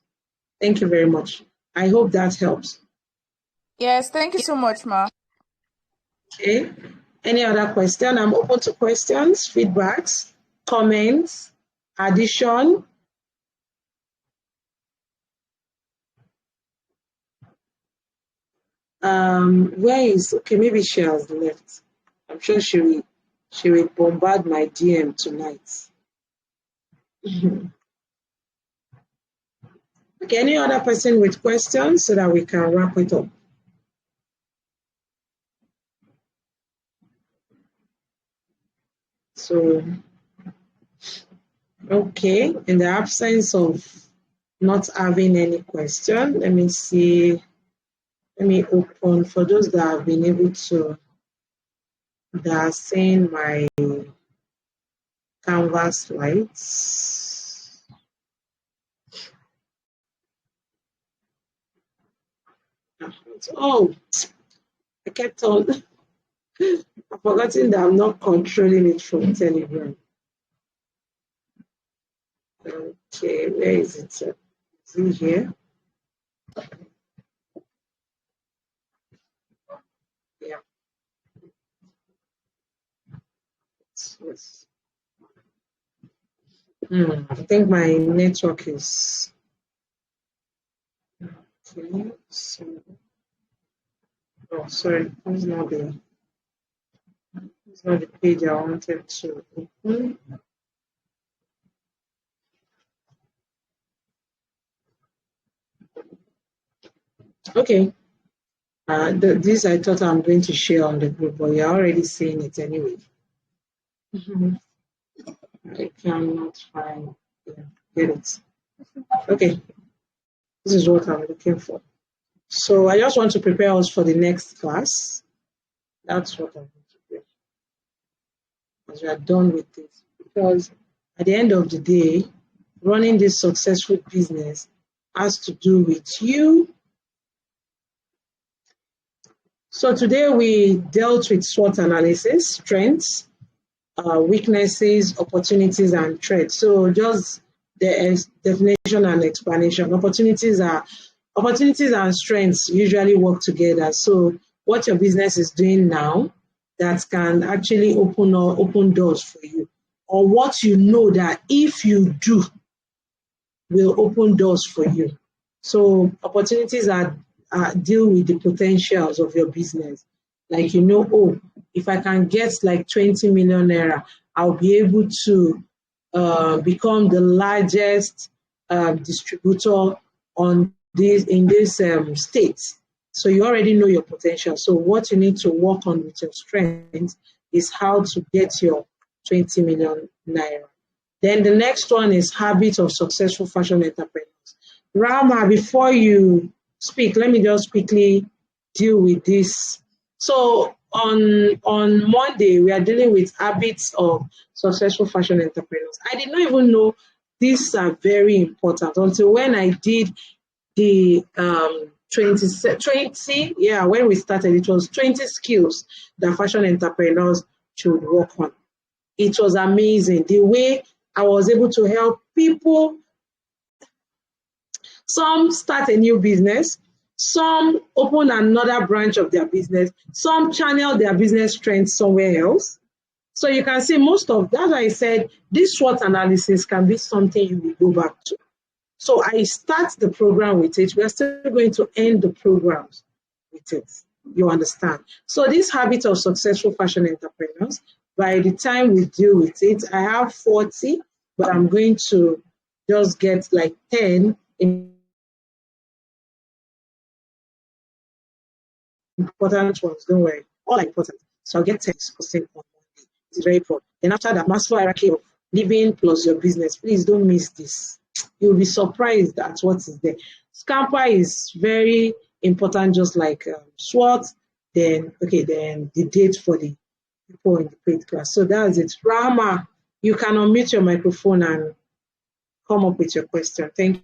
Thank you very much. I hope that helps. Yes, thank you so much, Ma. Okay. Any other question? I'm open to questions, feedbacks, comments, addition. Where is, okay, maybe she has left. I'm sure she will bombard my DM tonight. Okay, any other person with questions so that we can wrap it up? So, okay, in the absence of not having any question, let me see. Let me open for those that have been able to, that are seeing my Canvas slides. Oh, I kept on I've forgotten that I'm not controlling it from Telegram. Okay, where is it? Is it here? Yeah. Yes. I think my network is okay. So, oh, sorry, it's not the page I wanted to open. Okay. This I thought I'm going to share on the group, but you're already seeing it anyway. I cannot find get it. Okay, this is what I'm looking for. So I just want to prepare us for the next class. That's what I'm going to do. As we are done with this, because at the end of the day, running this successful business has to do with you. So today we dealt with SWOT analysis, strengths, weaknesses, opportunities, and threats. So just the definition and explanation. Opportunities and strengths usually work together. So what your business is doing now that can actually open doors for you, or what you know that if you do will open doors for you. So opportunities deal with the potentials of your business. Like, oh, if I can get like 20 million naira, I'll be able to become the largest distributor in this state. So you already know your potential. So what you need to work on with your strength is how to get your 20 million naira. Then the next one is habits of successful fashion entrepreneurs. Rama, before you speak, let me just quickly deal with this. So on Monday, we are dealing with habits of successful fashion entrepreneurs. I did not even know these are very important until when I did the 20, when we started, it was 20 skills that fashion entrepreneurs should work on. It was amazing the way I was able to help people. Some start a new business, some open another branch of their business, some channel their business strength somewhere else. So you can see most of that. I said this SWOT analysis can be something you will go back to. So I start the program with it. We are still going to end the programs with it. You understand? So this habit of successful fashion entrepreneurs, by the time we deal with it, I have 40, but I'm going to just get like 10 important ones. Don't worry, all are important. So I'll get 10 on Monday. It's very important. Then after that, master hierarchy of living plus your business. Please don't miss this. You'll be surprised at what is there. Scamper is very important, just like SWOT. Then the date for the people in the paid class. So that's it. Rama, you can unmute your microphone and come up with your question. Thank you.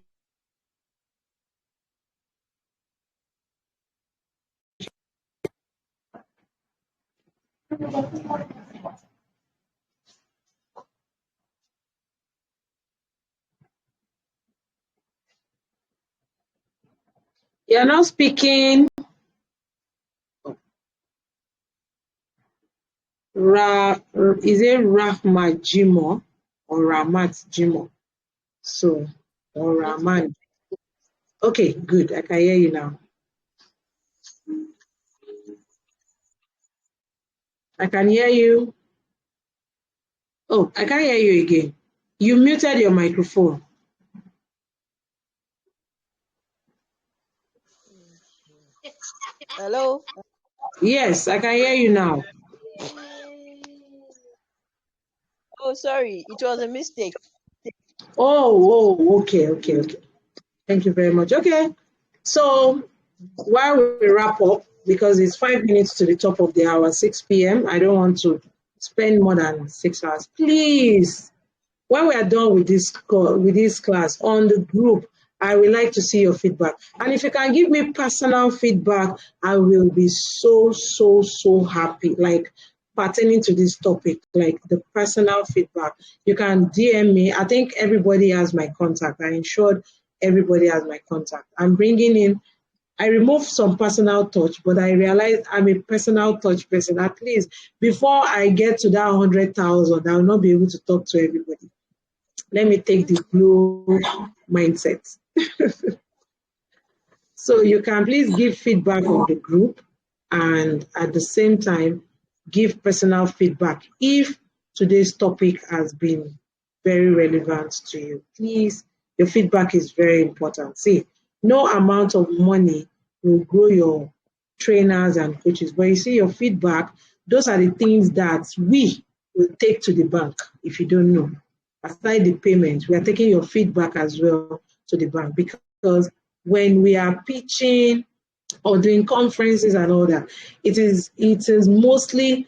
You're not speaking. Is it Rahmat Jimo or Ramat Jimo? So, or Rahman. Okay, good. I can hear you now. I can hear you. Oh, I can't hear you again. You muted your microphone. Hello? Yes, I can hear you now. Oh, sorry. It was a mistake. Oh, okay. Thank you very much. Okay, so while we wrap up, because it's 5 minutes to the top of the hour, 6 p.m., I don't want to spend more than 6 hours. Please, when we are done with this class on the group, I would like to see your feedback. And if you can give me personal feedback, I will be so, so, so happy. Like pertaining to this topic, like the personal feedback. You can DM me. I think everybody has my contact. I ensured everybody has my contact. I'm bringing in, I removed some personal touch, but I realized I'm a personal touch person. At least before I get to that 100,000, I'll not be able to talk to everybody. Let me take the glow mindset. So you can please give feedback on the group and at the same time give personal feedback if today's topic has been very relevant to you. Please, your feedback is very important. See, no amount of money will grow your trainers and coaches, but you see your feedback, those are the things that we will take to the bank if you don't know. Aside the payment, we are taking your feedback as well to the bank because when we are pitching or doing conferences and all that, it is mostly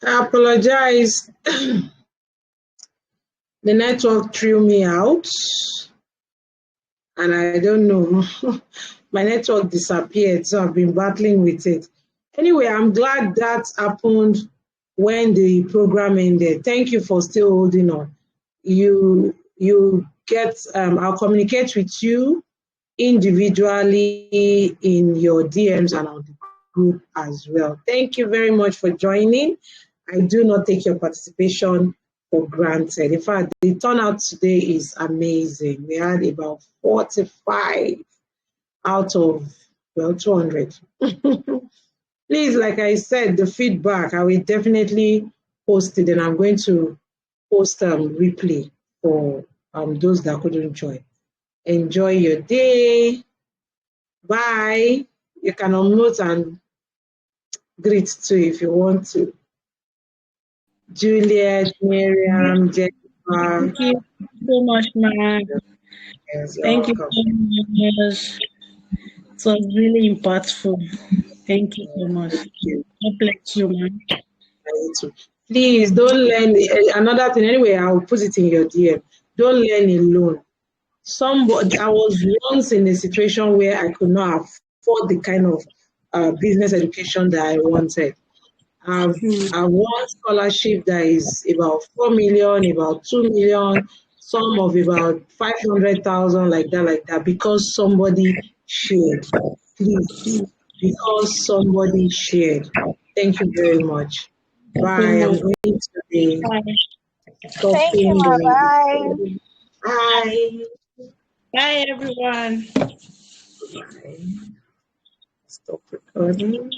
I apologize. The network threw me out and I don't know. My network disappeared, so I've been battling with it. Anyway, I'm glad that happened when the program ended. Thank you for still holding on. You get, I'll communicate with you individually in your DMs and on the group as well. Thank you very much for joining. I do not take your participation for granted. In fact, the turnout today is amazing. We had about 45 out of, well, 200. Please, like I said, the feedback, I will definitely post it and I'm going to post replay for those that couldn't join. Enjoy your day. Bye. You can unmute and greet too if you want to. Juliet, Miriam, Jennifer. Thank you so much, ma'am. Yes, you're Thank you welcome. so much. It was really impactful. Thank you so much. Thank you. God bless you, ma'am. Please don't learn another thing. Anyway, I'll put it in your DM. Don't learn alone. I was once in a situation where I could not afford the kind of business education that I wanted. I've won scholarship that is about 4 million, about 2 million, some of about 500,000, like that, because somebody shared. Please, because somebody shared. Thank you very much. Bye. I'm going to be Thank you, stopping ma. the Bye. recording. Bye. Bye, everyone. Stop recording.